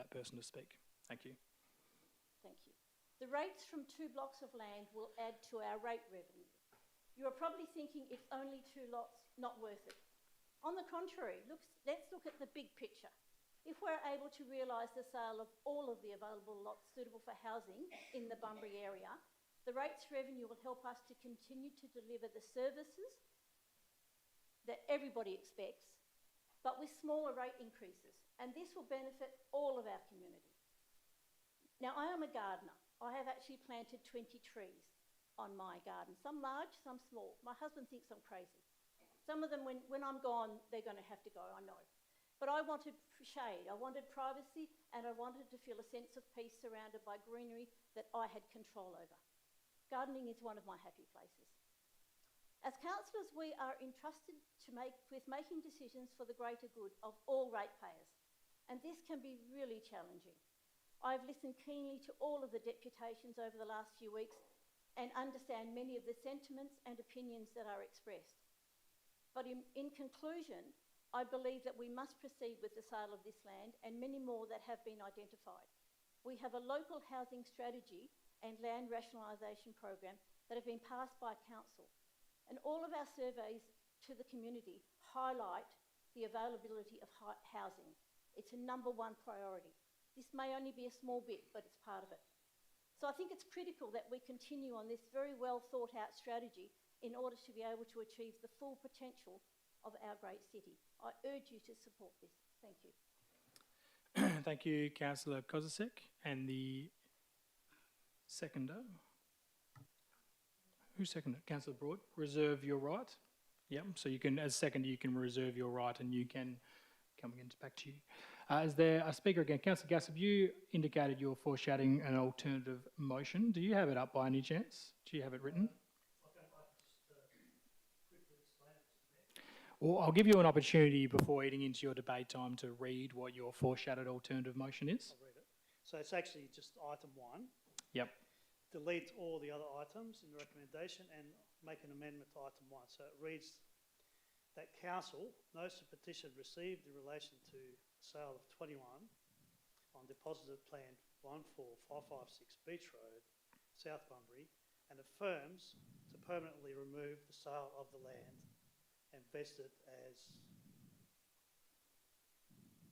person to speak. Thank you. Thank you. The rates from 2 blocks of land will add to our rate revenue. You are probably thinking it's only 2 lots, not worth it. On the contrary, let's look at the big picture. If we're able to realise the sale of all of the available lots suitable for housing in the Bunbury area, the rates revenue will help us to continue to deliver the services that everybody expects, but with smaller rate increases. And this will benefit all of our community. Now, I am a gardener. I have actually planted 20 trees on my garden, some large, some small. My husband thinks I'm crazy. Some of them, when I'm gone, they're going to have to go, I know. But I wanted shade, I wanted privacy, and I wanted to feel a sense of peace surrounded by greenery that I had control over. Gardening is one of my happy places. As councillors, we are entrusted with making decisions for the greater good of all ratepayers, and this can be really challenging. I've listened keenly to all of the deputations over the last few weeks and understand many of the sentiments and opinions that are expressed. But in conclusion, I believe that we must proceed with the sale of this land and many more that have been identified. We have a local housing strategy and land rationalisation program that have been passed by council. And all of our surveys to the community highlight the availability of housing. It's a #1 priority. This may only be a small bit, but it's part of it. So I think it's critical that we continue on this very well thought out strategy in order to be able to achieve the full potential of our great city. I urge you to support this. Thank you. Thank you, Councillor Kozisek. And the seconder? Who seconded? Councillor Broad. Reserve your right. Yep. So you can, as seconder, you can reserve your right, and you can come again back to you. Is there a speaker again? Councillor Gassab, you indicated you're foreshadowing an alternative motion. Do you have it up by any chance? Do you have it written? Well, I'll give you an opportunity before eating into your debate time to read what your foreshadowed alternative motion is. I'll read it. So it's actually just item 1. Yep. Delete all the other items in the recommendation and make an amendment to item 1. So it reads, that council notes the petition received in relation to sale of 21 on deposited plan 14556 Beach Road, South Bunbury, and affirms to permanently remove the sale of the land and vest it as...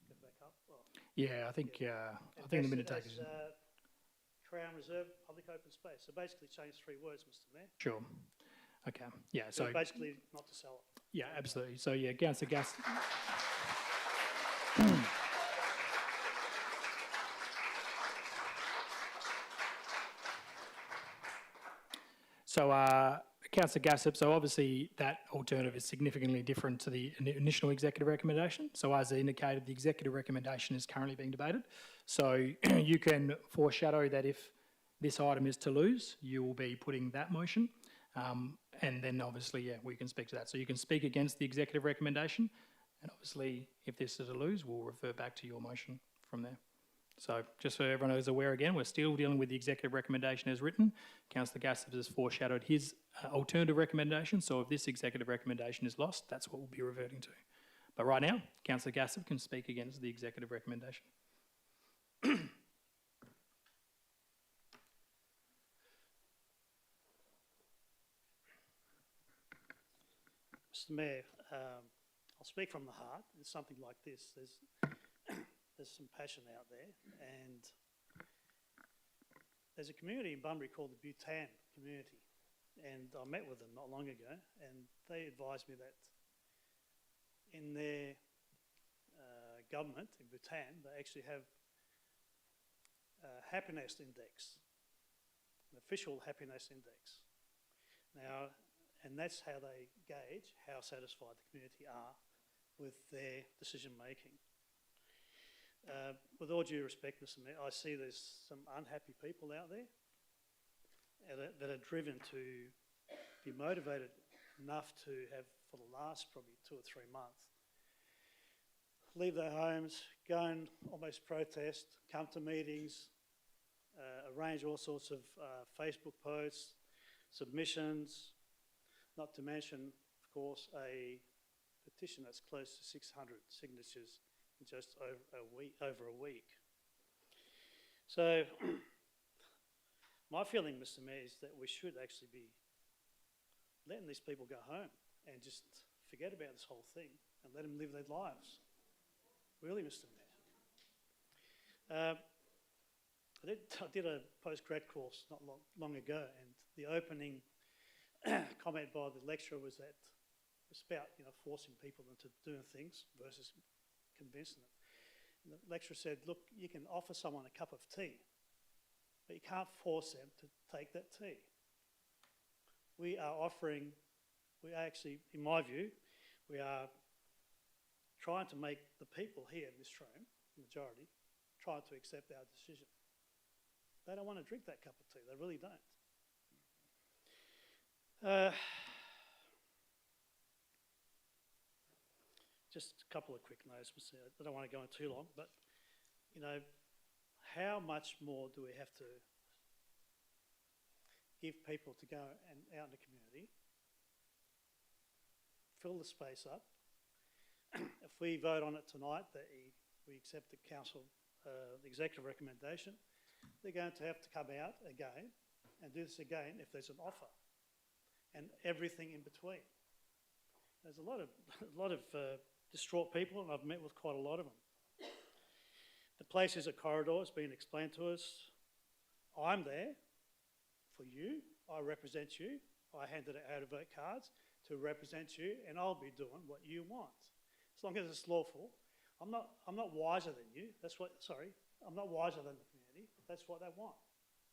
Go back up? Oh, Yeah, I think the minute takers. Crown Reserve Public Open Space. So basically change 3 words, Mr Mayor. Sure. Okay. Yeah. So basically not to sell it. yeah, absolutely. So yeah, Councillor Gas. So, Councillor Gassip, so obviously that alternative is significantly different to the initial executive recommendation. So as indicated, the executive recommendation is currently being debated. So you can foreshadow that if this item is to lose, you will be putting that motion. And then obviously, yeah, we can speak to that. So you can speak against the executive recommendation. And obviously, if this is a lose, we'll refer back to your motion from there. So just so everyone is aware again, we're still dealing with the executive recommendation as written. Councillor Gassip has foreshadowed his alternative recommendation. So if this executive recommendation is lost, that's what we'll be reverting to. But right now, Councillor Gassip can speak against the executive recommendation. Mr Mayor, I'll speak from the heart. In something like this, there's some passion out there, and there's a community in Bunbury called the Bhutan community, and I met with them not long ago, and they advised me that in their government in Bhutan, they actually have a happiness index, an official happiness index. Now, and that's how they gauge how satisfied the community are with their decision making. With all due respect, Mr Mayor, I see there's some unhappy people out there that are driven to be motivated enough to have, for the last probably 2 or 3 months, leave their homes, go and almost protest, come to meetings, arrange all sorts of Facebook posts, submissions, not to mention, of course, a petition that's close to 600 signatures in just over a week. So my feeling, Mr Mayor, is that we should actually be letting these people go home and just forget about this whole thing and let them live their lives. Really, Mr Mayor. I did a post-grad course not long ago, and the opening comment by the lecturer was that it's about forcing people into doing things versus convincing them. And the lecturer said, look, you can offer someone a cup of tea, but you can't force them to take that tea. We are actually, in my view, we are trying to make the people here in this room, the majority, trying to accept our decision. They don't want to drink that cup of tea, they really don't. Just a couple of quick notes, I don't want to go on too long, but how much more do we have to give people to go and out in the community, fill the space up? If we vote on it tonight, that we accept the council, the executive recommendation, they're going to have to come out again and do this again if there's an offer, and everything in between. There's a lot of distraught people, and I've met with quite a lot of them. The place is a corridor, it's been explained to us. I'm there for you, I represent you, I handed out vote cards to represent you, and I'll be doing what you want. As long as it's lawful. I'm not wiser than you, I'm not wiser than the community, that's what they want.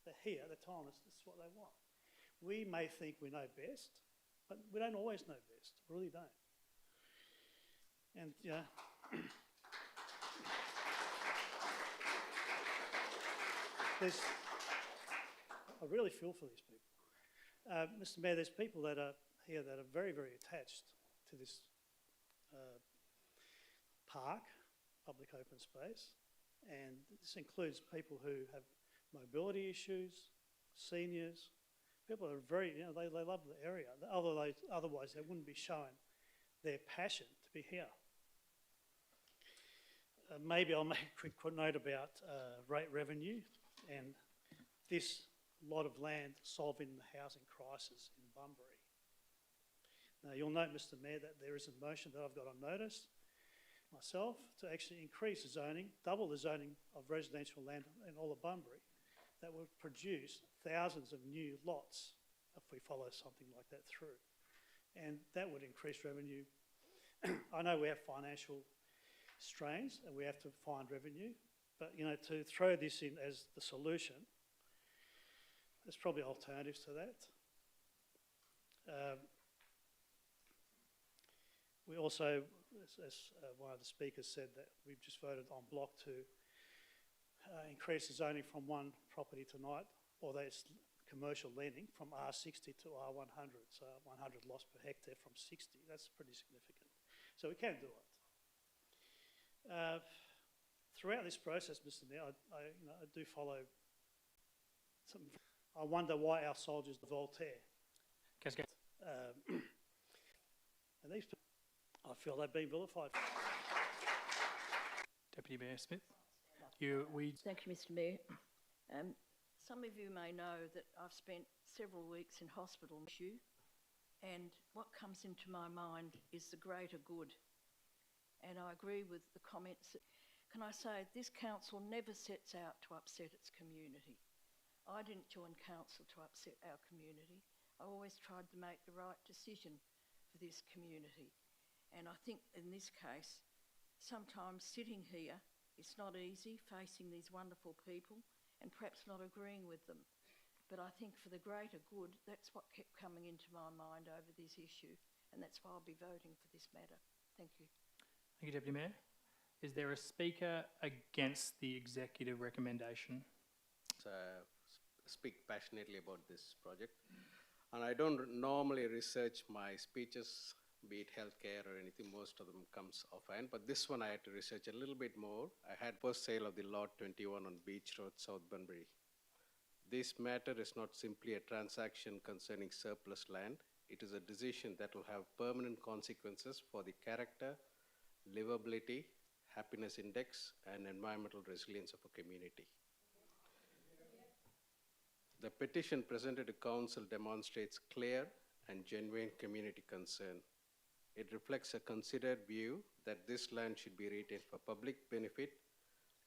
They're here, they're telling us this is what they want. We may think we know best, but we don't always know best, we really don't. And I really feel for these people. Mr Mayor, there's people that are here that are very, very attached to this park, public open space, and this includes people who have mobility issues, seniors, people that are very, they love the area. Otherwise they wouldn't be showing their passion to be here. Maybe I'll make a quick note about rate revenue and this lot of land solving the housing crisis in Bunbury. Now, you'll note, Mr Mayor, that there is a motion that I've got on notice myself to actually increase the zoning, double the zoning of residential land in all of Bunbury. That would produce thousands of new lots if we follow something like that through. And that would increase revenue. I know we have financial strains and we have to find revenue, but you know, to throw this in as the solution, there's probably alternatives to that. We also, as one of the speakers said, that we've just voted on block to increase the zoning from one property tonight, or that's commercial lending, from R60 to R100, so 100 lots per hectare from 60. That's pretty significant. So we can do it. Throughout this process, Mr Mayor, I do follow some. I wonder why our soldiers Voltaire. Cascade. And these people, I feel they've been vilified. Deputy Mayor Smith. Thank you, Mr Mayor. Some of you may know that I've spent several weeks in hospital issue, and what comes into my mind is the greater good. And I agree with the comments. Can I say, this council never sets out to upset its community. I didn't join council to upset our community. I always tried to make the right decision for this community. And I think in this case, sometimes sitting here, it's not easy facing these wonderful people and perhaps not agreeing with them. But I think for the greater good, that's what kept coming into my mind over this issue, and that's why I'll be voting for this matter. Thank you. Thank you, Deputy Mayor. Is there a speaker against the executive recommendation? Speak passionately about this project. And I don't normally research my speeches, be it healthcare or anything. Most of them comes offhand, but this one I had to research a little bit more. I had first sale of the lot 21 on Beach Road, South Bunbury. This matter is not simply a transaction concerning surplus land. It is a decision that will have permanent consequences for the character, livability, happiness index, and environmental resilience of a community. The petition presented to Council demonstrates clear and genuine community concern. It reflects a considered view that this land should be retained for public benefit,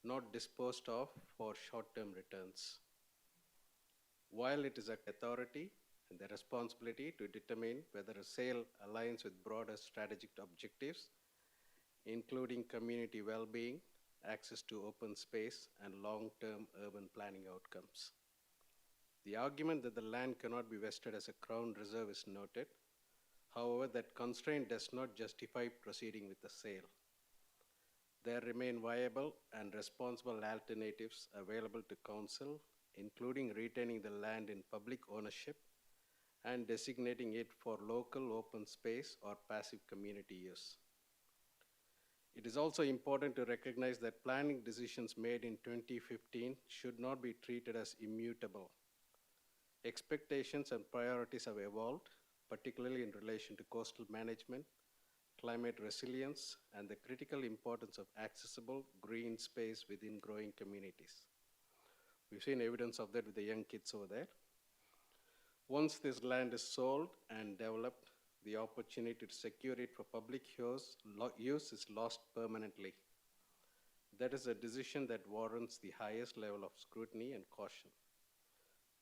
not disposed of for short-term returns. While it is an authority and the responsibility to determine whether a sale aligns with broader strategic objectives, including community well-being, access to open space, and long-term urban planning outcomes. The argument that the land cannot be vested as a Crown Reserve is noted. However, that constraint does not justify proceeding with the sale. There remain viable and responsible alternatives available to Council, including retaining the land in public ownership and designating it for local open space or passive community use. It is also important to recognize that planning decisions made in 2015 should not be treated as immutable. Expectations and priorities have evolved, particularly in relation to coastal management, climate resilience, and the critical importance of accessible green space within growing communities. We've seen evidence of that with the young kids over there. Once this land is sold and developed, the opportunity to secure it for public use is lost permanently. That is a decision that warrants the highest level of scrutiny and caution.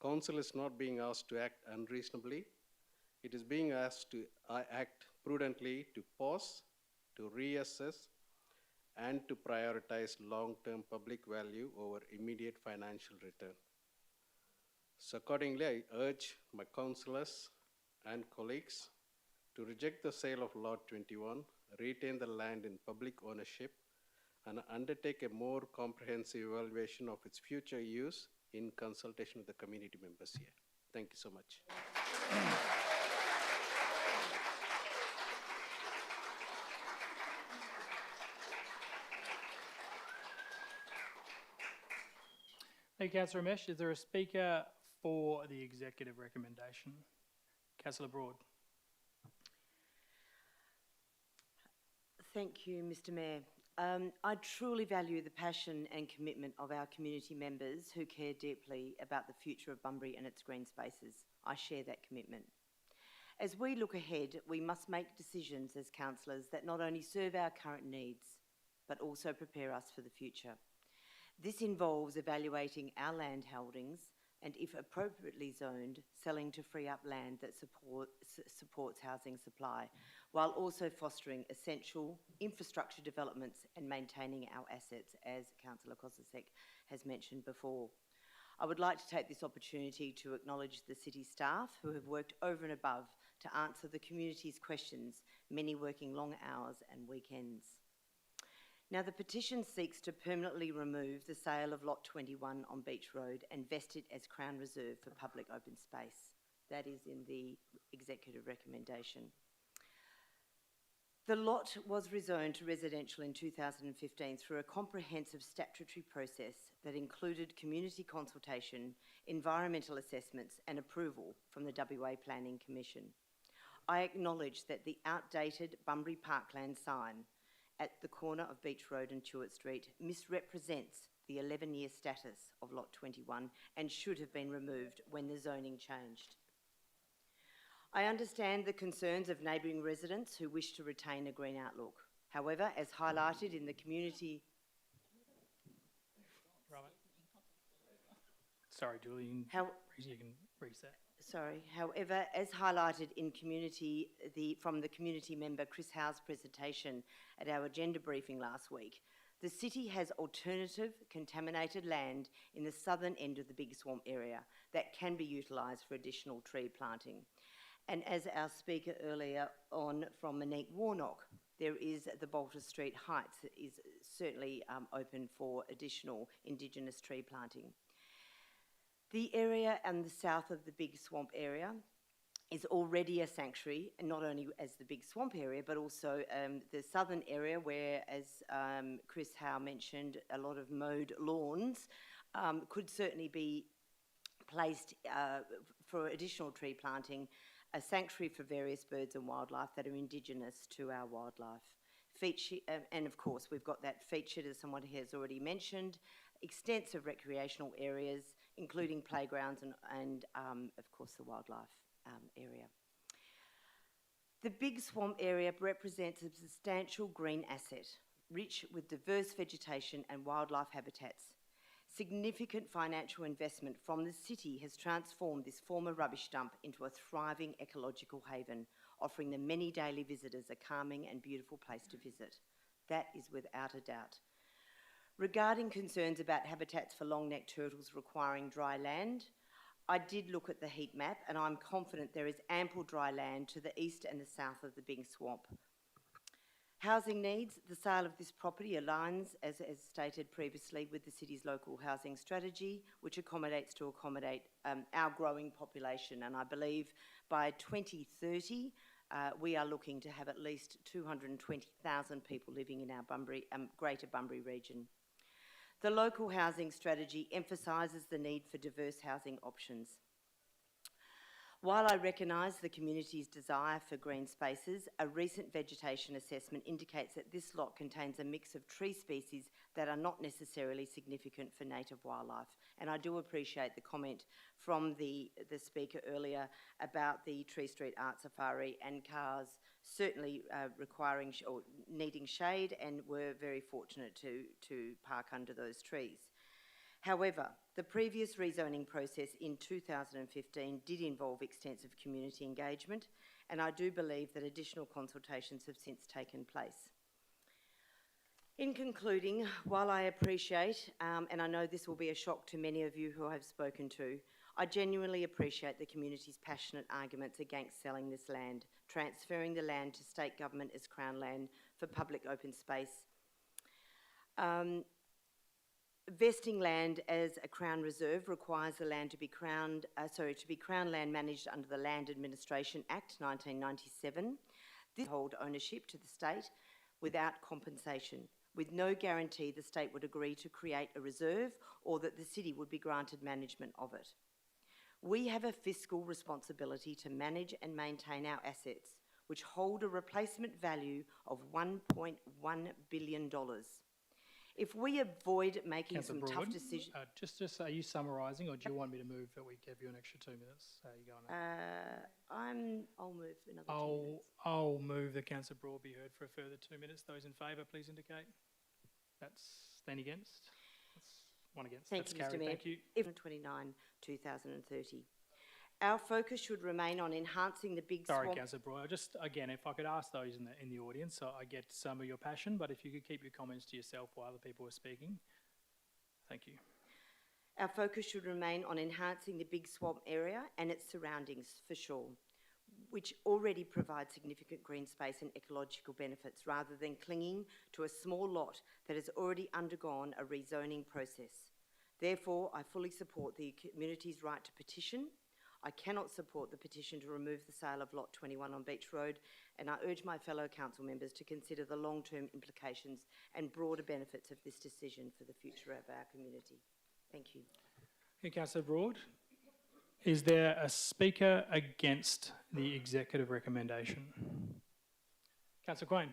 Council is not being asked to act unreasonably. It is being asked to act prudently, to pause, to reassess, and to prioritize long-term public value over immediate financial return. So accordingly, I urge my councillors and colleagues to reject the sale of Lot 21, retain the land in public ownership, and undertake a more comprehensive evaluation of its future use in consultation with the community members here. Thank you so much. Thank you, Councillor Ramesh. Is there a speaker for the executive recommendation? Councillor Broad. Thank you, Mr Mayor. I truly value the passion and commitment of our community members who care deeply about the future of Bunbury and its green spaces. I share that commitment. As we look ahead, we must make decisions as councillors that not only serve our current needs, but also prepare us for the future. This involves evaluating our land holdings and, if appropriately zoned, selling to free up land that supports housing supply, while also fostering essential infrastructure developments and maintaining our assets, as Councillor Kosasek has mentioned before. I would like to take this opportunity to acknowledge the city staff who have worked over and above to answer the community's questions, many working long hours and weekends. Now, the petition seeks to permanently remove the sale of Lot 21 on Beach Road and vest it as Crown Reserve for public open space. That is in the executive recommendation. The lot was rezoned to residential in 2015 through a comprehensive statutory process that included community consultation, environmental assessments and approval from the WA Planning Commission. I acknowledge that the outdated Bunbury Parkland sign at the corner of Beach Road and Chewett Street misrepresents the 11-year status of Lot 21 and should have been removed when the zoning changed. I understand the concerns of neighbouring residents who wish to retain a green outlook. However, as highlighted in the community... Robert. Sorry, Julie, you can reset. Sorry. However, as highlighted in from the community member Chris Howe's presentation at our agenda briefing last week, the city has alternative contaminated land in the southern end of the Big Swamp area that can be utilised for additional tree planting. And as our speaker earlier on from Monique Warnock, there is the Bolter Street Heights that is certainly open for additional Indigenous tree planting. The area and the south of the Big Swamp area is already a sanctuary, and not only as the Big Swamp area, but also the southern area where, as Chris Howe mentioned, a lot of mowed lawns could certainly be placed for additional tree planting, a sanctuary for various birds and wildlife that are Indigenous to our wildlife. And of course, we've got that featured, as someone has already mentioned, extensive recreational areas, including playgrounds and of course, the wildlife area. The Big Swamp area represents a substantial green asset, rich with diverse vegetation and wildlife habitats. Significant financial investment from the city has transformed this former rubbish dump into a thriving ecological haven, offering the many daily visitors a calming and beautiful place to visit. That is without a doubt. Regarding concerns about habitats for long-necked turtles requiring dry land, I did look at the heat map and I'm confident there is ample dry land to the east and the south of the Big Swamp. Housing needs, the sale of this property aligns, as stated previously, with the city's local housing strategy, which accommodates our growing population. And I believe by 2030, we are looking to have at least 220,000 people living in our Greater Bunbury region. The local housing strategy emphasises the need for diverse housing options. While I recognise the community's desire for green spaces, a recent vegetation assessment indicates that this lot contains a mix of tree species that are not necessarily significant for native wildlife. And I do appreciate the comment from the speaker earlier about the Tree Street Art Safari and cars certainly requiring or needing shade, and we're very fortunate to park under those trees. However, the previous rezoning process in 2015 did involve extensive community engagement, and I do believe that additional consultations have since taken place. In concluding, while I appreciate, and I know this will be a shock to many of you who I've spoken to, I genuinely appreciate the community's passionate arguments against selling this land, transferring the land to state government as Crown land for public open space, vesting land as a Crown Reserve requires the land to be Crown land managed under the Land Administration Act 1997. This hold ownership to the state without compensation, with no guarantee the state would agree to create a reserve or that the city would be granted management of it. We have a fiscal responsibility to manage and maintain our assets which hold a replacement value of $1.1 billion. If we avoid making Councillor some tough Broad, decisions... just are you summarising, or do you want me to move that we give you an extra 2 minutes? How are you going? I'll move another 2 minutes. I'll move that Councillor Broad be heard for a further 2 minutes. Those in favour, please indicate. That's then against. That's one against. Thank That's you, Mr carried. Mayor. Thank you. If 29, 2030. Our focus should remain on enhancing the Big Sorry, Swamp... Councillor Broad. Just again, if I could ask those in the audience, so I get some of your passion, but if you could keep your comments to yourself while other people are speaking. Thank you. Our focus should remain on enhancing the Big Swamp area and its surroundings, for sure, which already provide significant green space and ecological benefits, rather than clinging to a small lot that has already undergone a rezoning process. Therefore, I fully support the community's right to petition. I cannot support the petition to remove the sale of Lot 21 on Beach Road, and I urge my fellow council members to consider the long-term implications and broader benefits of this decision for the future of our community. Thank you. Okay, Councillor Broad. Is there a speaker against the executive recommendation? Councillor Quain.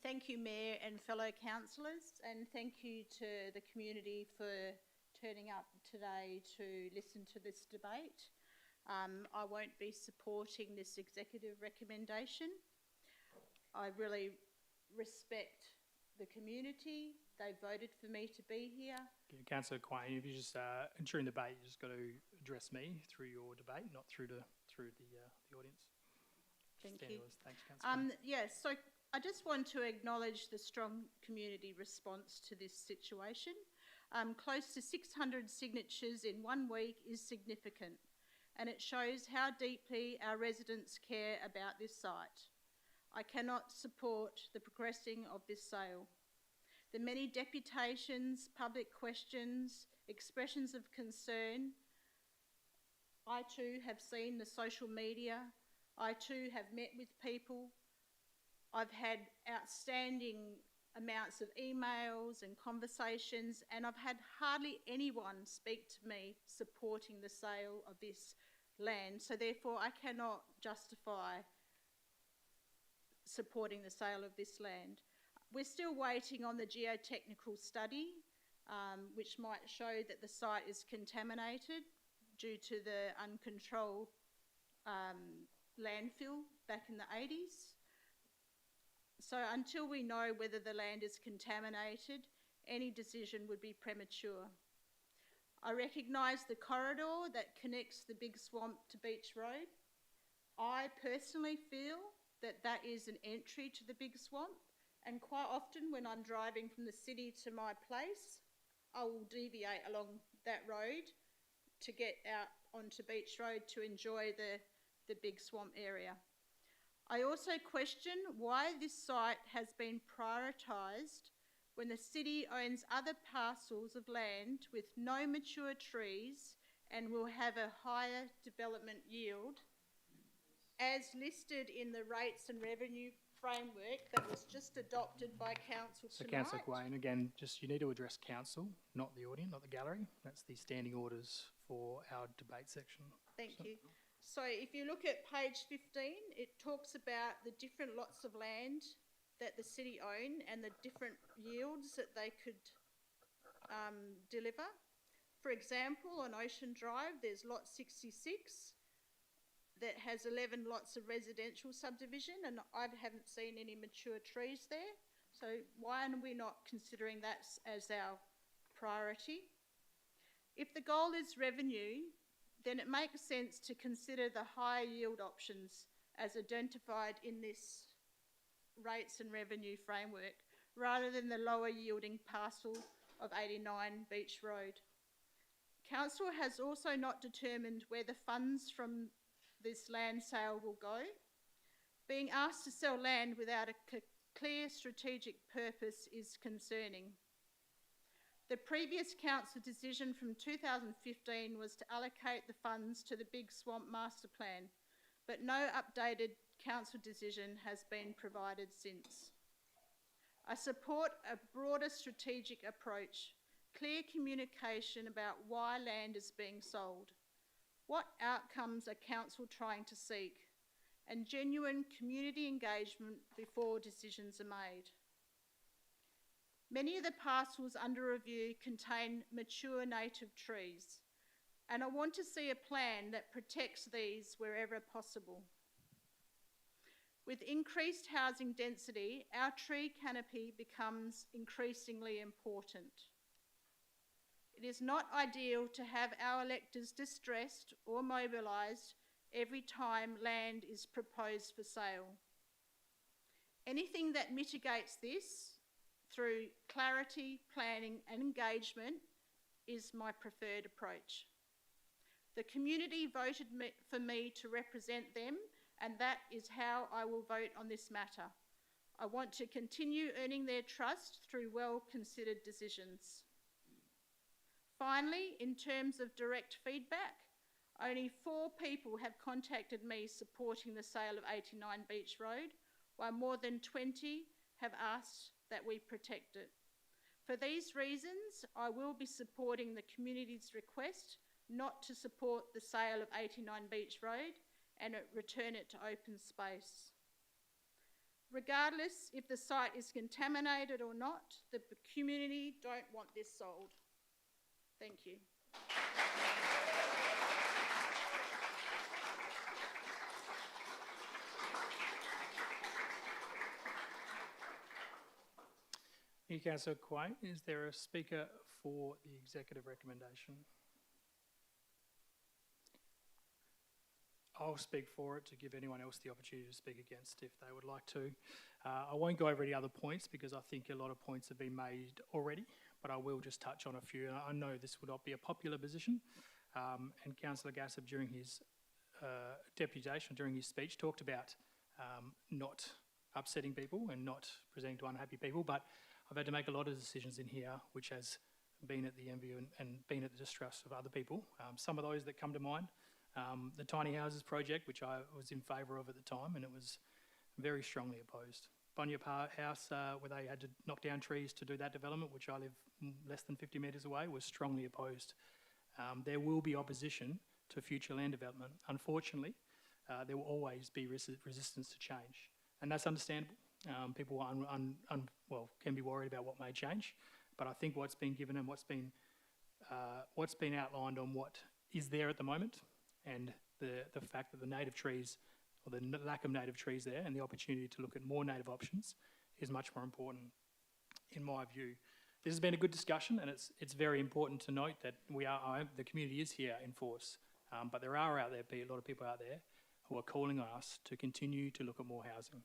Thank you, Mayor and fellow councillors, and thank you to the community for turning up today to listen to this debate. I won't be supporting this executive recommendation. I really respect the community. They voted for me to be here. Councillor Quain, if you just during the debate, you just got to address me through your debate, not through the audience. Thank Stand you. yours. Thanks, Councillor. Yes, so I just want to acknowledge the strong community response to this situation. Close to 600 signatures in 1 week is significant, and it shows how deeply our residents care about this site. I cannot support the progressing of this sale. The many deputations, public questions, expressions of concern. I too have seen the social media. I too have met with people. I've had outstanding amounts of emails and conversations, and I've had hardly anyone speak to me supporting the sale of this land. So therefore, I cannot justify supporting the sale of this land. We're still waiting on the geotechnical study, which might show that the site is contaminated due to the uncontrolled landfill back in the 80s. So until we know whether the land is contaminated, any decision would be premature. I recognise the corridor that connects the Big Swamp to Beach Road. I personally feel that that is an entry to the Big Swamp, and quite often when I'm driving from the city to my place, I will deviate along that road to get out onto Beach Road to enjoy the Big Swamp area. I also question why this site has been prioritised when the city owns other parcels of land with no mature trees and will have a higher development yield, as listed in the rates and revenue framework that was just adopted by council So, tonight. Councillor Quain, again, just you need to address council, not the audience, not the gallery. That's the standing orders for our debate section. Thank you. So if you look at page 15, it talks about the different lots of land that the city own and the different yields that they could deliver. For example, on Ocean Drive, there's lot 66 that has 11 lots of residential subdivision, and I haven't seen any mature trees there. So why are we not considering that as our priority? If the goal is revenue, then it makes sense to consider the higher yield options as identified in this rates and revenue framework, rather than the lower yielding parcel of 89 Beach Road. Council has also not determined where the funds from this land sale will go. Being asked to sell land without a clear strategic purpose is concerning. The previous council decision from 2015 was to allocate the funds to the Big Swamp Master Plan, but no updated council decision has been provided since. I support a broader strategic approach, clear communication about why land is being sold. What outcomes are council trying to seek? And genuine community engagement before decisions are made. Many of the parcels under review contain mature native trees, and I want to see a plan that protects these wherever possible. With increased housing density, our tree canopy becomes increasingly important. It is not ideal to have our electors distressed or mobilised every time land is proposed for sale. Anything that mitigates this through clarity, planning and engagement is my preferred approach. The community voted for me to represent them, and that is how I will vote on this matter. I want to continue earning their trust through well-considered decisions. Finally, in terms of direct feedback, only 4 people have contacted me supporting the sale of 89 Beach Road, while more than 20 have asked that we protect it. For these reasons, I will be supporting the community's request not to support the sale of 89 Beach Road and return it to open space. Regardless if the site is contaminated or not, the community don't want this sold. Thank you. Thank you, Councillor Quay. Is there a speaker for the executive recommendation? I'll speak for it to give anyone else the opportunity to speak against if they would like to. I won't go over any other points because I think a lot of points have been made already, but I will just touch on a few. I know this would not be a popular position, and Councillor Gassab during his deputation, during his speech, talked about not upsetting people and not presenting to unhappy people, but I've had to make a lot of decisions in here which has been at the envy and been at the distrust of other people. Some of those that come to mind, the tiny houses project, which I was in favour of at the time, and it was very strongly opposed. Bunyip House, where they had to knock down trees to do that development, which I live less than 50 metres away, was strongly opposed. There will be opposition to future land development. Unfortunately, there will always be resistance to change, and that's understandable. People can be worried about what may change, but I think what's been given and what's been outlined on what is there at the moment, and the fact that the native trees, or the lack of native trees there, and the opportunity to look at more native options is much more important, in my view. This has been a good discussion, and it's very important to note that the community is here in force, but there are a lot of people out there who are calling on us to continue to look at more housing.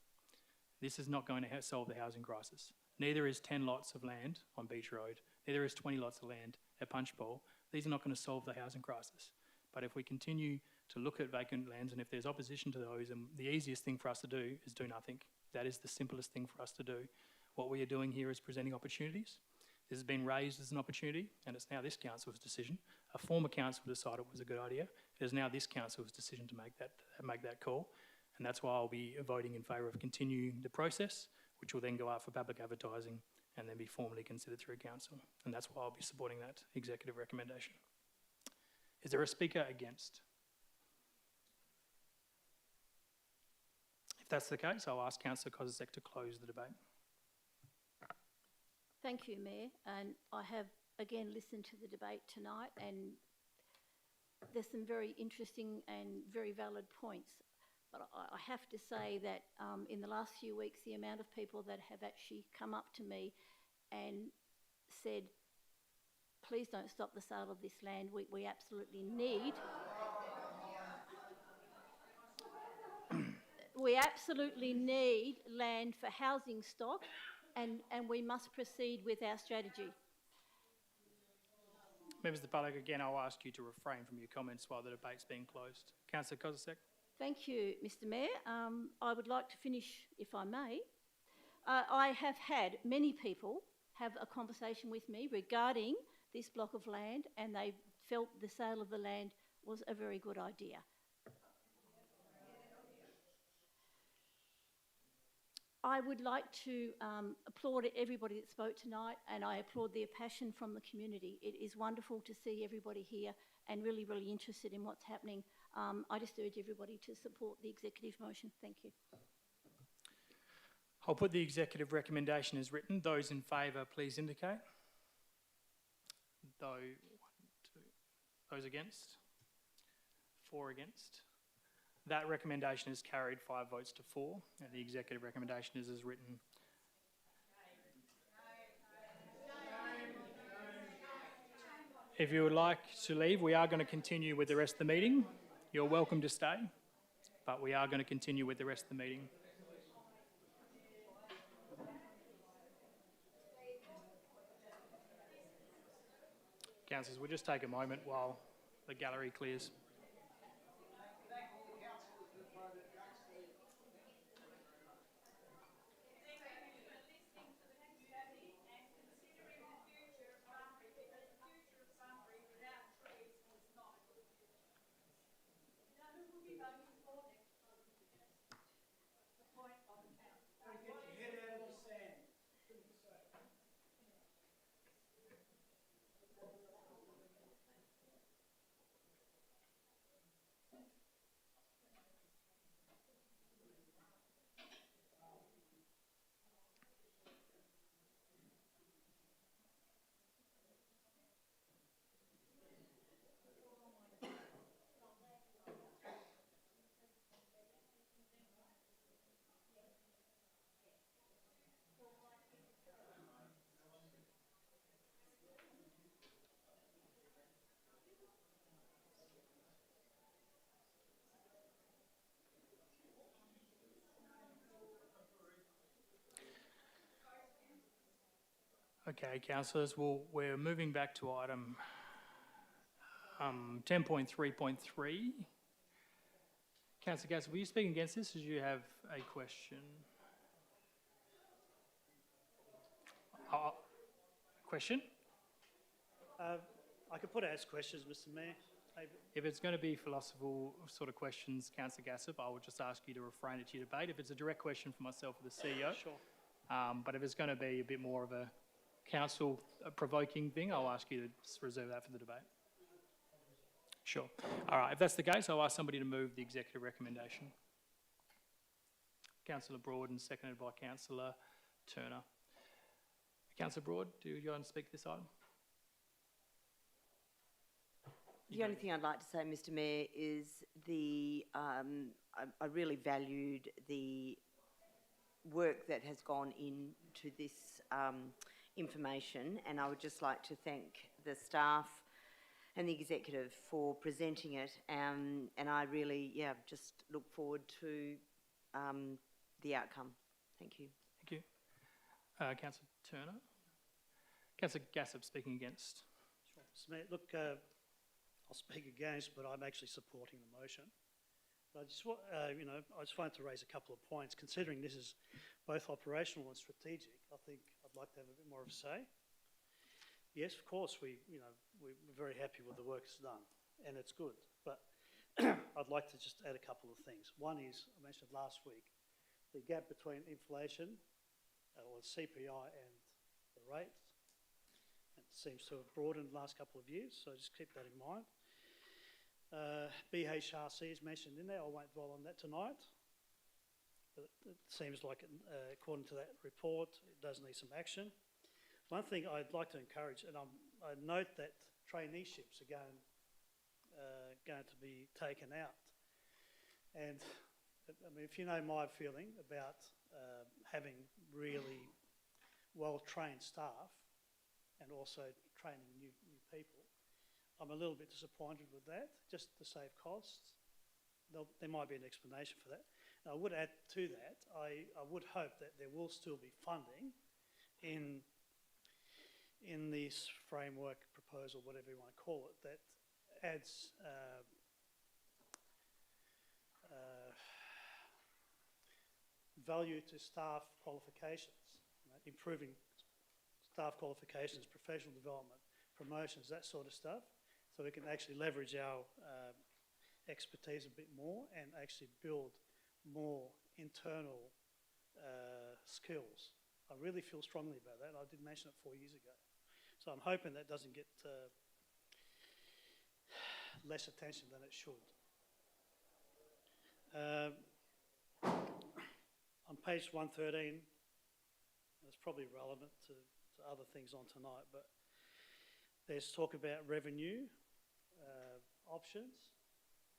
This is not going to solve the housing crisis. Neither is 10 lots of land on Beach Road. Neither is 20 lots of land at Punchbowl. These are not going to solve the housing crisis. But if we continue to look at vacant lands, and if there's opposition to those, and the easiest thing for us to do is do nothing. That is the simplest thing for us to do. What we are doing here is presenting opportunities. This has been raised as an opportunity, and it's now this council's decision. A former council decided it was a good idea. It is now this council's decision to make that call, and that's why I'll be voting in favour of continuing the process, which will then go out for public advertising and then be formally considered through council. And that's why I'll be supporting that executive recommendation. Is there a speaker against? If that's the case, I'll ask Councillor Kozisek to close the debate. Thank you, Mayor. And I have again listened to the debate tonight, and there's some very interesting and very valid points. But I have to say that in the last few weeks, the amount of people that have actually come up to me and said, please don't stop the sale of this land, we absolutely need... we absolutely need land for housing stock, and we must proceed with our strategy. Members of the public, again, I'll ask you to refrain from your comments while the debate's being closed. Councillor Kozisek. Thank you, Mr Mayor. I would like to finish, if I may. I have had many people have a conversation with me regarding this block of land, and they felt the sale of the land was a very good idea. I would like to applaud everybody that spoke tonight, and I applaud their passion from the community. It is wonderful to see everybody here and really, really interested in what's happening. I just urge everybody to support the executive motion. Thank you. I'll put the executive recommendation as written. Those in favour, please indicate. Those against? 4 against. That recommendation is carried 5 votes to 4, and the executive recommendation is as written. If you would like to leave, we are going to continue with the rest of the meeting. You're welcome to stay, but we are going to continue with the rest of the meeting. Councillors, we'll just take a moment while the gallery clears. Okay, councillors, well, we're moving back to item 10.3.3. Councillor Gassett, will you speak against this, or do you have a question? Question? I could put it as questions, Mr Mayor. Maybe. If it's going to be philosophical sort of questions, Councillor Gassett, I would just ask you to refrain at your debate. If it's a direct question for myself or the CEO, Sure. But if it's going to be a bit more of a council provoking thing, I'll ask you to reserve that for the debate. Sure. All right, if that's the case, I'll ask somebody to move the executive recommendation. Councillor Broad and seconded by Councillor Turner. Councillor Broad, do you want to speak to this item? The only thing I'd like to say, Mr Mayor, is I really valued the work that has gone into this information, and I would just like to thank the staff and the executive for presenting it, and I really, just look forward to the outcome. Thank you. Thank you. Councillor Turner. Councillor Gassett speaking against. Sure. Mr Mayor, look, I'll speak against, but I'm actually supporting the motion. But I just want, I just wanted to raise a couple of points. Considering this is both operational and strategic, I think I'd like to have a bit more of a say. Yes, of course, we're very happy with the work that's done, and it's good. But I'd like to just add a couple of things. One is, I mentioned last week, the gap between inflation, or CPI, and the rates. It seems to have broadened in the last couple of years, so just keep that in mind. BHRC is mentioned in there. I won't dwell on that tonight. But it seems like, according to that report, it does need some action. One thing I'd like to encourage, and I note that traineeships are going to be taken out. And I mean, if you know my feeling about having really well-trained staff and also training new people, I'm a little bit disappointed with that, just to save costs. There might be an explanation for that. And I would add to that, I would hope that there will still be funding in this framework proposal, whatever you want to call it, that adds value to staff qualifications, improving staff qualifications, professional development, promotions, that sort of stuff, so we can actually leverage our expertise a bit more and actually build more internal skills. I really feel strongly about that. I did mention it 4 years ago. So I'm hoping that doesn't get less attention than it should. On page 113, it's probably relevant to other things on tonight, but there's talk about revenue options,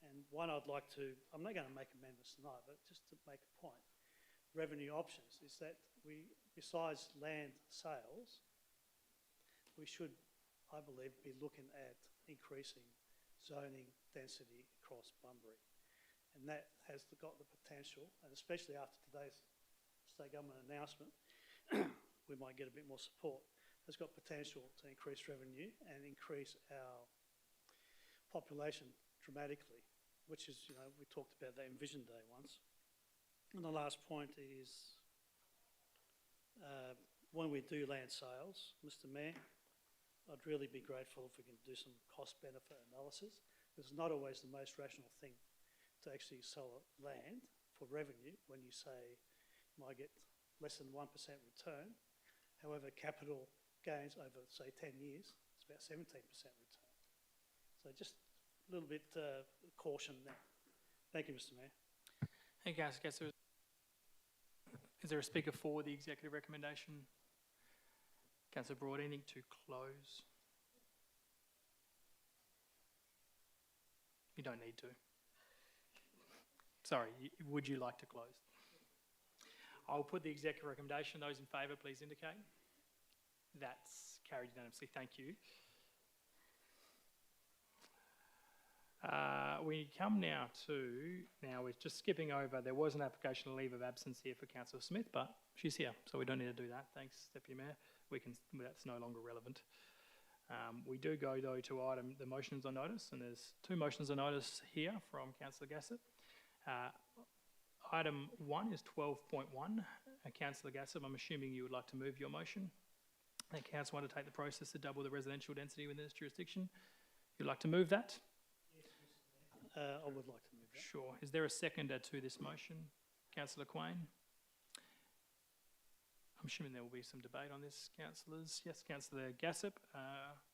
and one I'd like to, I'm not going to make amendments tonight, but just to make a point, revenue options is that we, besides land sales, we should, I believe, be looking at increasing zoning density across Bunbury. And that has got the potential, and especially after today's state government announcement, we might get a bit more support. Has got potential to increase revenue and increase our population dramatically, which is, you know, we talked about that in Vision Day once. And the last point is, when we do land sales, Mr. Mayor, I'd really be grateful if we can do some cost-benefit analysis. It's not always the most rational thing to actually sell land for revenue when you say you might get less than 1% return. However, capital gains over, say, 10 years, it's about 17% return. So just a little bit caution there. Thank you, Mr. Mayor. Thank you, Councillor Gasser. Is there a speaker for the executive recommendation? Councillor Broad, anything to close? You don't need to. Sorry, would you like to close? I'll put the executive recommendation. Those in favour, please indicate. That's carried unanimously. Thank you. We come now we're just skipping over, there was an application of leave of absence here for Councillor Smith, but she's here, so we don't need to do that. Thanks, Deputy Mayor. That's no longer relevant. We do go, though, to the motions on notice, and there's two motions on notice here from Councillor Gassett. Item 1 is 12.1. Councillor Gassett, I'm assuming you would like to move your motion. And Council want to take the process to double the residential density within this jurisdiction. You'd like to move that? I would like to move that. Sure. Is there a seconder to this motion? Councillor Quain? I'm assuming there will be some debate on this, councillors. Yes, Councillor Gassett,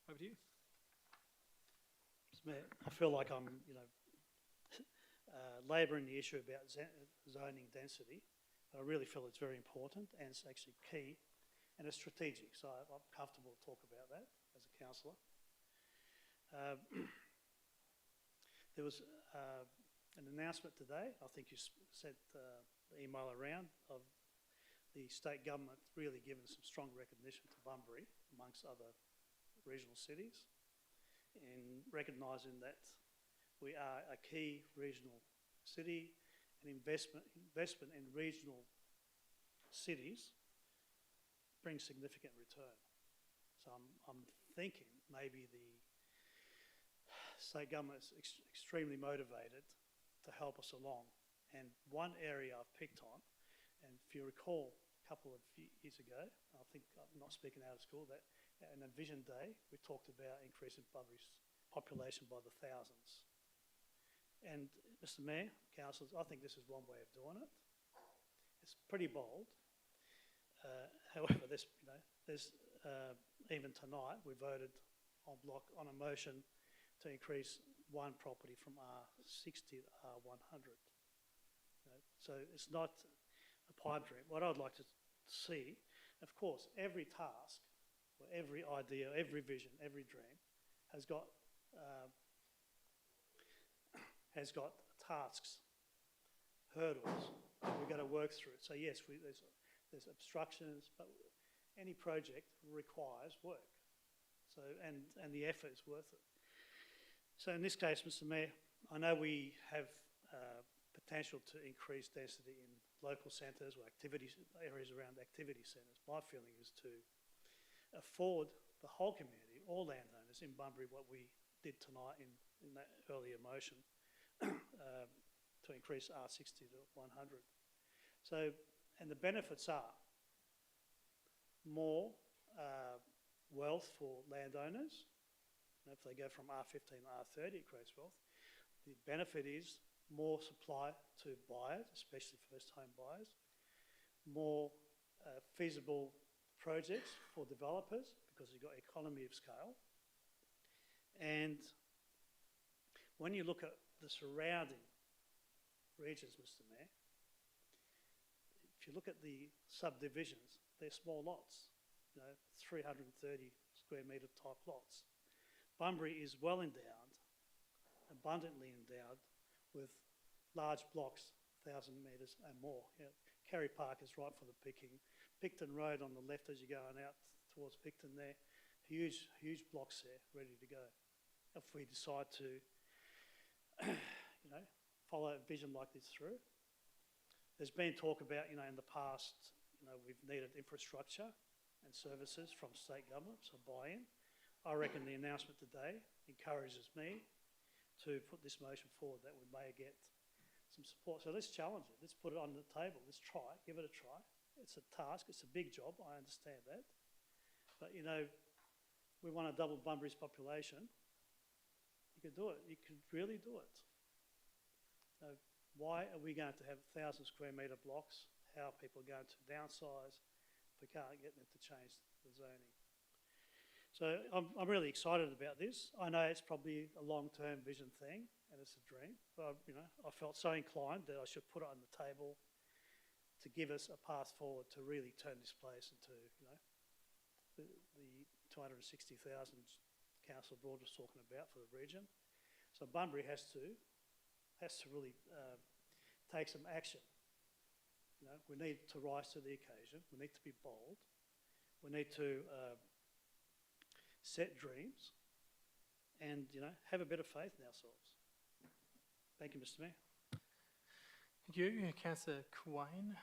over to you. Mr. Mayor, I feel like I'm, labouring the issue about zoning density, but I really feel it's very important and it's actually key and it's strategic, so I'm comfortable to talk about that as a councillor. There was an announcement today, I think you sent the email around, of the state government really giving some strong recognition to Bunbury amongst other regional cities in recognising that we are a key regional city and investment in regional cities brings significant return. So I'm thinking maybe the state government is extremely motivated to help us along. And one area I've picked on, and if you recall a couple of years ago, I think I'm not speaking out of school, that in a Vision Day we talked about increasing Bunbury's population by the thousands. And Mr. Mayor, councillors, I think this is one way of doing it. It's pretty bold. However, even tonight we voted en bloc on a motion to increase one property from R60 to R100. So it's not a pipe dream. What I'd like to see, of course, every task, or every idea, every vision, every dream has got tasks, hurdles we've got to work through. So yes, there's obstructions, but any project requires work. So and the effort is worth it. So in this case, Mr. Mayor, I know we have potential to increase density in local centres or areas around activity centres. My feeling is to afford the whole community, all landowners in Bunbury, what we did tonight in that earlier motion, to increase R60 to 100. So, and the benefits are more wealth for landowners. If they go from R15 to R30, it creates wealth. The benefit is more supply to buyers, especially first-home buyers, more feasible projects for developers because you've got economy of scale, and When you look at the surrounding regions, Mr Mayor, if you look at the subdivisions, they're small lots, 330 square metre type lots. Bunbury is well endowed, abundantly endowed with large blocks, 1,000 metres and more. Carey Park is right for the picking. Picton Road on the left as you're going out towards Picton there, huge blocks there ready to go. If we decide to, follow a vision like this through. There's been talk about, in the past, we've needed infrastructure and services from state government, so buy-in. I reckon the announcement today encourages me to put this motion forward that we may get some support. So let's challenge it. Let's put it on the table. Let's try it. Give it a try. It's a task. It's a big job. I understand that. But, we want to double Bunbury's population. You can do it. You can really do it. Why are we going to have 1,000 square metre blocks? How are people going to downsize if we can't get them to change the zoning? So I'm really excited about this. I know it's probably a long-term vision thing and it's a dream, but I felt so inclined that I should put it on the table to give us a path forward to really turn this place into, the 260,000 Councillor Broad was talking about for the region. So Bunbury has to really take some action. We need to rise to the occasion. We need to be bold. We need to set dreams and, have a bit of faith in ourselves. Thank you, Mr Mayor. Thank you. Councillor Quain.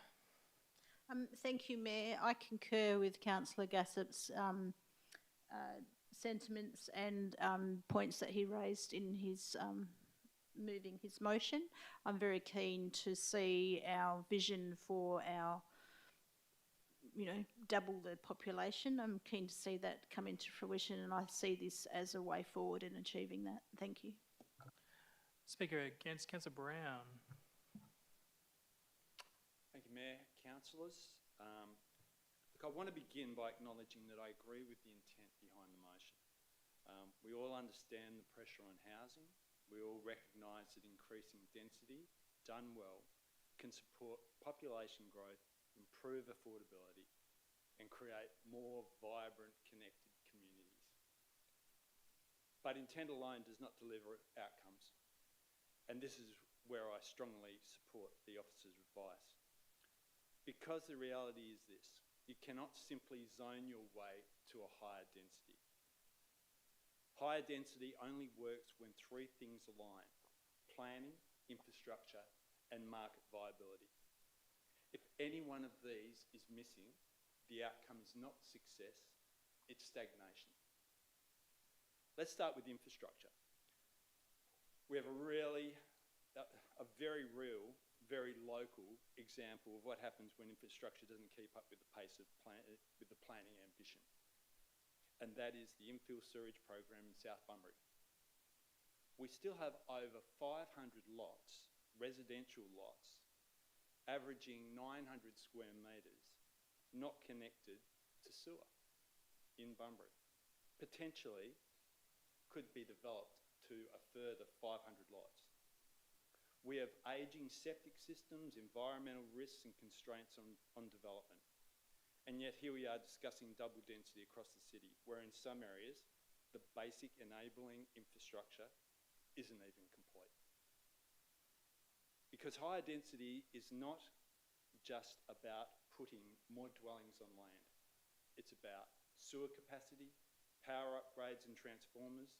Thank you, Mayor. I concur with Councillor Gassop's sentiments and points that he raised in his moving his motion. I'm very keen to see our vision for our, double the population. I'm keen to see that come into fruition, and I see this as a way forward in achieving that. Thank you. Speaker against, Councillor Brown. Thank you, Mayor, councillors. Look, I want to begin by acknowledging that I agree with the intent behind the motion. We all understand the pressure on housing. We all recognise that increasing density, done well, can support population growth, improve affordability, and create more vibrant, connected communities. But intent alone does not deliver outcomes. And this is where I strongly support the officer's advice. Because the reality is this: you cannot simply zone your way to a higher density. Higher density only works when three things align: planning, infrastructure, and market viability. If any one of these is missing, the outcome is not success, it's stagnation. Let's start with infrastructure. We have a very real, very local example of what happens when infrastructure doesn't keep up with the pace of with the planning ambition. And that is the infill sewerage program in South Bunbury. We still have over 500 lots, residential lots, averaging 900 square metres, not connected to sewer in Bunbury. Potentially could be developed to a further 500 lots. We have ageing septic systems, environmental risks and constraints on development. And yet here we are discussing double density across the city, where in some areas, the basic enabling infrastructure isn't even complete. Because higher density is not just about putting more dwellings on land. It's about sewer capacity, power upgrades and transformers,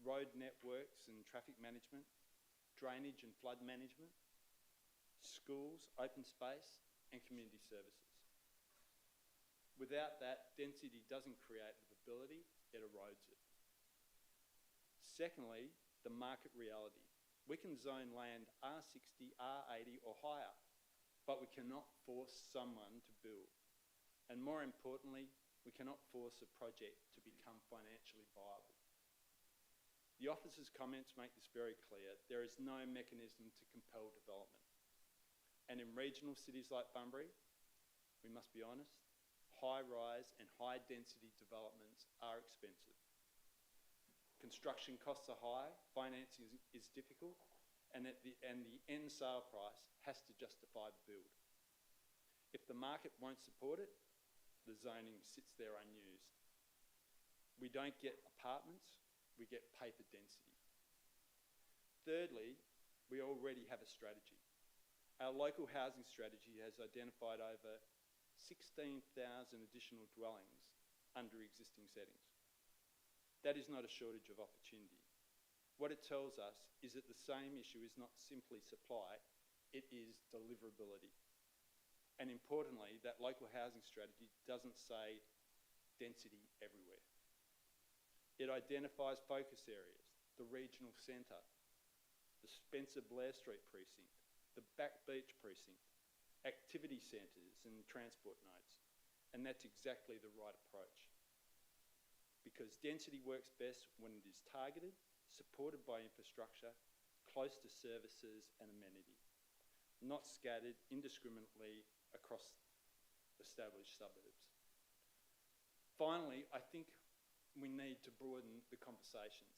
road networks and traffic management, drainage and flood management, schools, open space, and community services. Without that, density doesn't create livability, it erodes it. Secondly, the market reality. We can zone land R60, R80 or higher, but we cannot force someone to build. And more importantly, we cannot force a project to become financially viable. The officer's comments make this very clear. There is no mechanism to compel development. And in regional cities like Bunbury, we must be honest, high-rise and high-density developments are expensive. construction costs are high, financing is difficult, and the end sale price has to justify the build. If the market won't support it, the zoning sits there unused. We don't get apartments, we get paper density. Thirdly, we already have a strategy. Our local housing strategy has identified over 16,000 additional dwellings under existing settings. That is not a shortage of opportunity. What it tells us is that the same issue is not simply supply, it is deliverability. And importantly, that local housing strategy doesn't say density everywhere. It identifies focus areas, the regional centre, the Spencer Blair Street precinct, the Back Beach precinct, activity centres and transport nodes. And that's exactly the right approach. Because density works best when it is targeted, supported by infrastructure, close to services and amenity, not scattered indiscriminately across established suburbs. Finally, I think we need to broaden the conversations.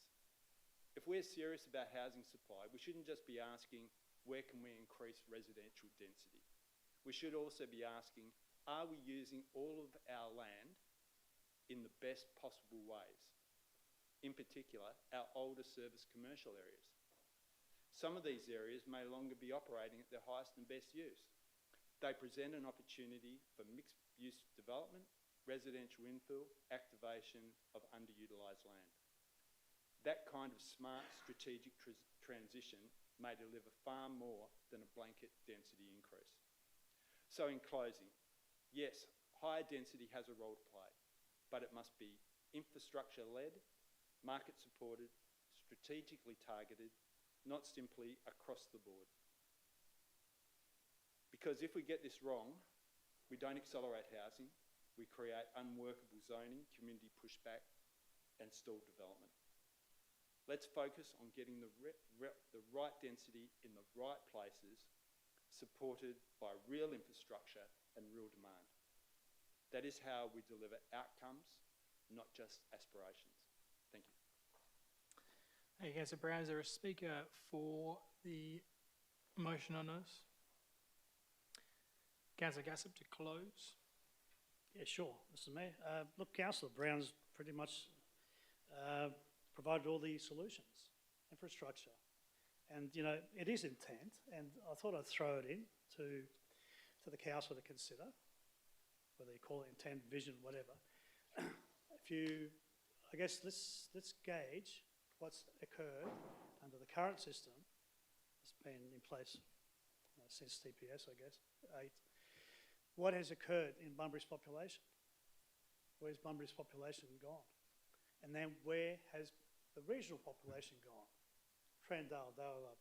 If we're serious about housing supply, we shouldn't just be asking, where can we increase residential density? We should also be asking, are we using all of our land in the best possible ways? In particular, our older service commercial areas. Some of these areas may no longer be operating at their highest and best use. They present an opportunity for mixed-use development, residential infill, activation of underutilised land. That kind of smart strategic transition may deliver far more than a blanket density increase. So in closing, yes, higher density has a role to play, but it must be infrastructure-led, market-supported, strategically targeted, not simply across the board. Because if we get this wrong, we don't accelerate housing, we create unworkable zoning, community pushback, and stalled development. Let's focus on getting the right density in the right places, supported by real infrastructure and real demand. That is how we deliver outcomes, not just aspirations. Thank you. Hey, Councillor Brown, is there a speaker for the motion on this? Councillor Gassop to close. Yeah, sure, Mr. Mayor. Look, Councillor Brown's pretty much provided all the solutions, infrastructure. And, you know, it is intent, and I thought I'd throw it in to the council to consider, whether you call it intent, vision, whatever. I guess let's gauge what's occurred under the current system that's been in place since TPS, I guess, 8. What has occurred in Bunbury's population? Where's Bunbury's population gone? And then where has the regional population gone? Trendale, Dowler,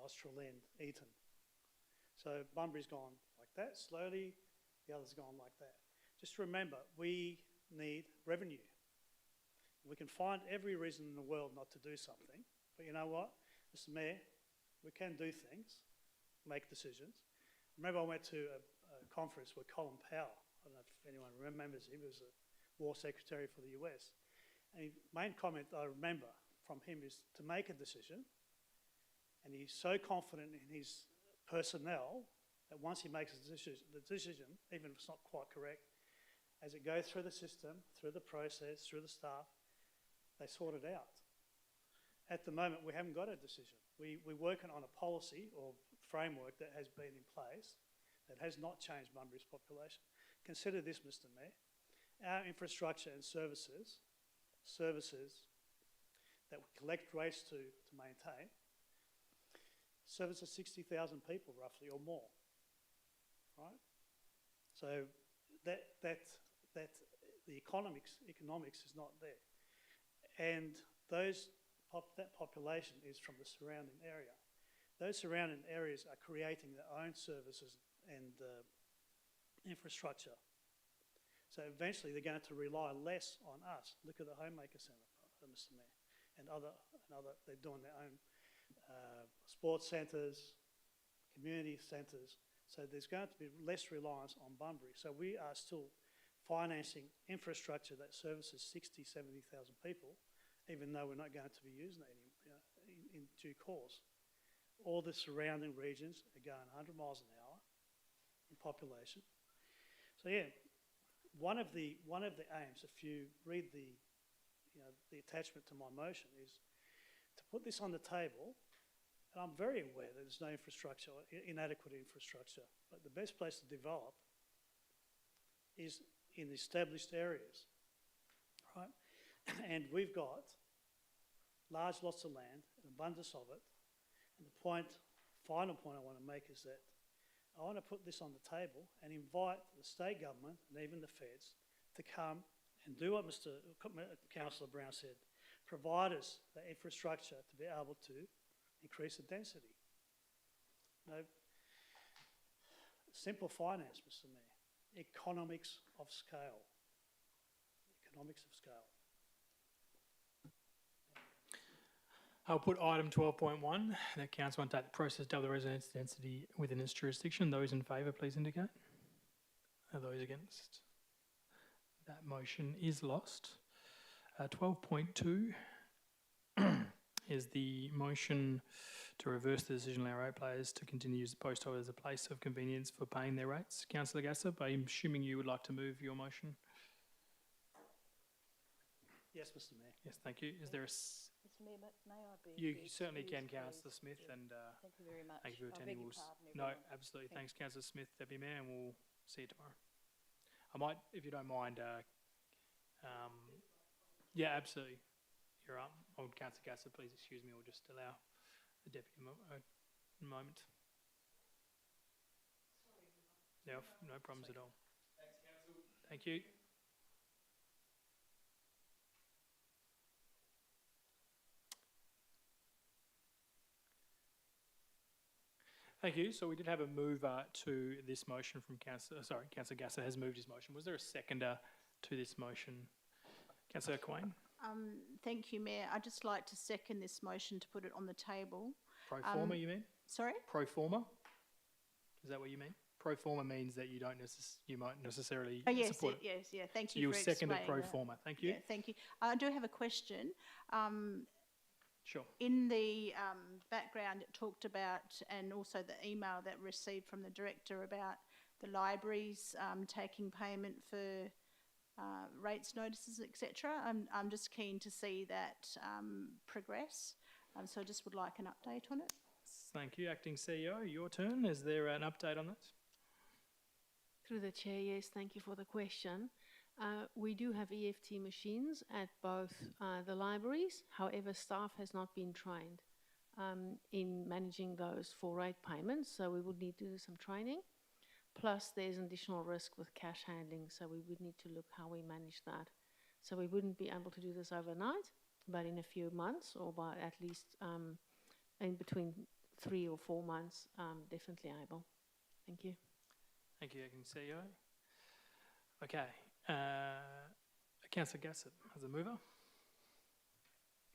Australind, Eton. So Bunbury's gone like that, slowly, the others gone like that. Just remember, we need revenue. We can find every reason in the world not to do something, but you know what, Mr. Mayor, we can do things, make decisions. Remember I went to a conference with Colin Powell. I don't know if anyone remembers him. He was a war secretary for the US. And the main comment I remember from him is to make a decision, and he's so confident in his personnel that once he makes the decision, even if it's not quite correct, as it goes through the system, through the process, through the staff, they sort it out. At the moment, we haven't got a decision. We're working on a policy or framework that has been in place that has not changed Bunbury's population. Consider this, Mr. Mayor. Our infrastructure and services that we collect rates to maintain, services 60,000 people roughly or more, right? So that the economics is not there. And that population is from the surrounding area. Those surrounding areas are creating their own services and infrastructure. So eventually they're going to rely less on us. Look at the Homemaker Centre, Mr. Mayor, and other, they're doing their own sports centres, community centres. So there's going to be less reliance on Bunbury. So we are still financing infrastructure that services 60,000, 70,000 people even though we're not going to be using it in due course. All the surrounding regions are going 100 miles an hour in population. So yeah, one of the aims, if you read the attachment to my motion, is to put this on the table. And I'm very aware that there's no infrastructure, inadequate infrastructure, but the best place to develop is in established areas, right? And we've got large lots of land, an abundance of it. And the final point I want to make is that I want to put this on the table and invite the state government and even the feds to come and do what Councillor Brown said, provide us the infrastructure to be able to increase the density. Simple finance, Mr. Mayor. Economics of scale. Economics of scale. I'll put item 12.1, that council undertake the process to double the residence density within its jurisdiction. Those in favour, please indicate. Are those against? That motion is lost. 12.2 is the motion to reverse the decision to allow rate players to continue to use the post office as a place of convenience for paying their rates. Councillor Gassop, I'm assuming you would like to move your motion? Yes, Mr. Mayor. Yes, thank you. Is there a... Mr Mayor, may I be You excused, certainly can, please? Councillor Smith, and Thank you very much. thank you for I attending. beg your pardon, No, everyone. absolutely. Thank Thanks, Councillor Smith, Deputy Mayor, and we'll see you tomorrow. I might, if you don't mind, yeah, absolutely. You're up. Old Councillor Gassop, please excuse me. We'll just allow the Deputy a moment. No, no problems at all. Thanks, Council. Thank you. Thank you. So we did have a mover to this motion from Councillor Gassop has moved his motion. Was there a seconder to this motion? Councillor Quain? Thank you, Mayor. I'd just like to second this motion to put it on the table. Pro forma, you mean? Sorry? Pro forma? Is that what you mean? Pro forma means that you don't you might necessarily Oh, yes, support it. yes, yeah. Thank you You'll for second it explaining pro that. forma. Thank you. Yeah, thank you. I do have a question. Sure. In the background, it talked about, and also the email that received from the director about the libraries taking payment for rates notices, etc. I'm just keen to see that progress. So I just would like an update on it. Thank you. Acting CEO, your turn. Is there an update on that? Through the chair, yes, thank you for the question. We do have EFT machines at both the libraries. However, staff has not been trained in managing those for rate payments, so we would need to do some training. Plus, there's an additional risk with cash handling, so we would need to look how we manage that. So we wouldn't be able to do this overnight, but in a few months, or by at least in between 3 or 4 months, definitely able. Thank you. Thank you, Acting CEO. Okay. Councillor Gassop, as a mover.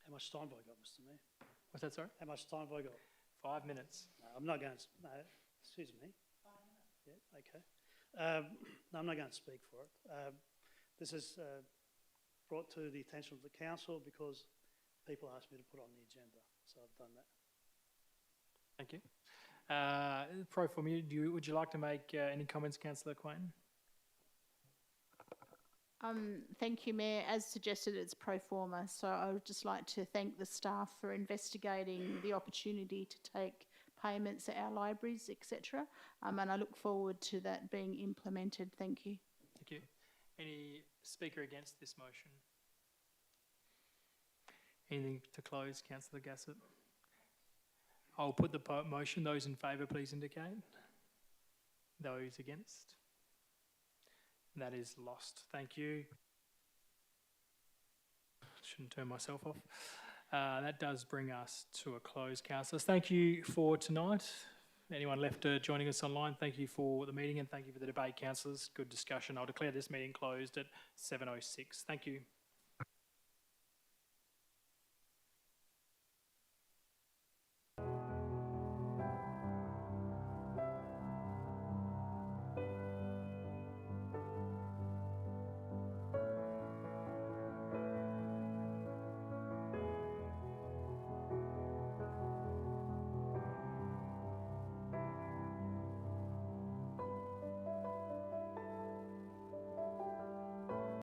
How much time have I got, Mr. Mayor? What's that, sorry? How much time have I got? 5 minutes. No, I'm not going to. No, excuse me. 5 minutes. Yeah, okay. No, I'm not going to speak for it. This is brought to the attention of the council because people asked me to put it on the agenda, so I've done that. Thank you. Pro forma, would you like to make any comments, Councillor Quain? Thank you, Mayor. As suggested, it's pro forma, so I would just like to thank the staff for investigating the opportunity to take payments at our libraries, etc. And I look forward to that being implemented. Thank you. Thank you. Any speaker against this motion? Anything to close, Councillor Gassop? I'll put the motion. Those in favour, please indicate. Those against? That is lost. Thank you. Shouldn't turn myself off. That does bring us to a close, councillors. Thank you for tonight. Anyone left joining us online, thank you for the meeting and thank you for the debate, councillors. Good discussion. I'll declare this meeting closed at 7:06. Thank you.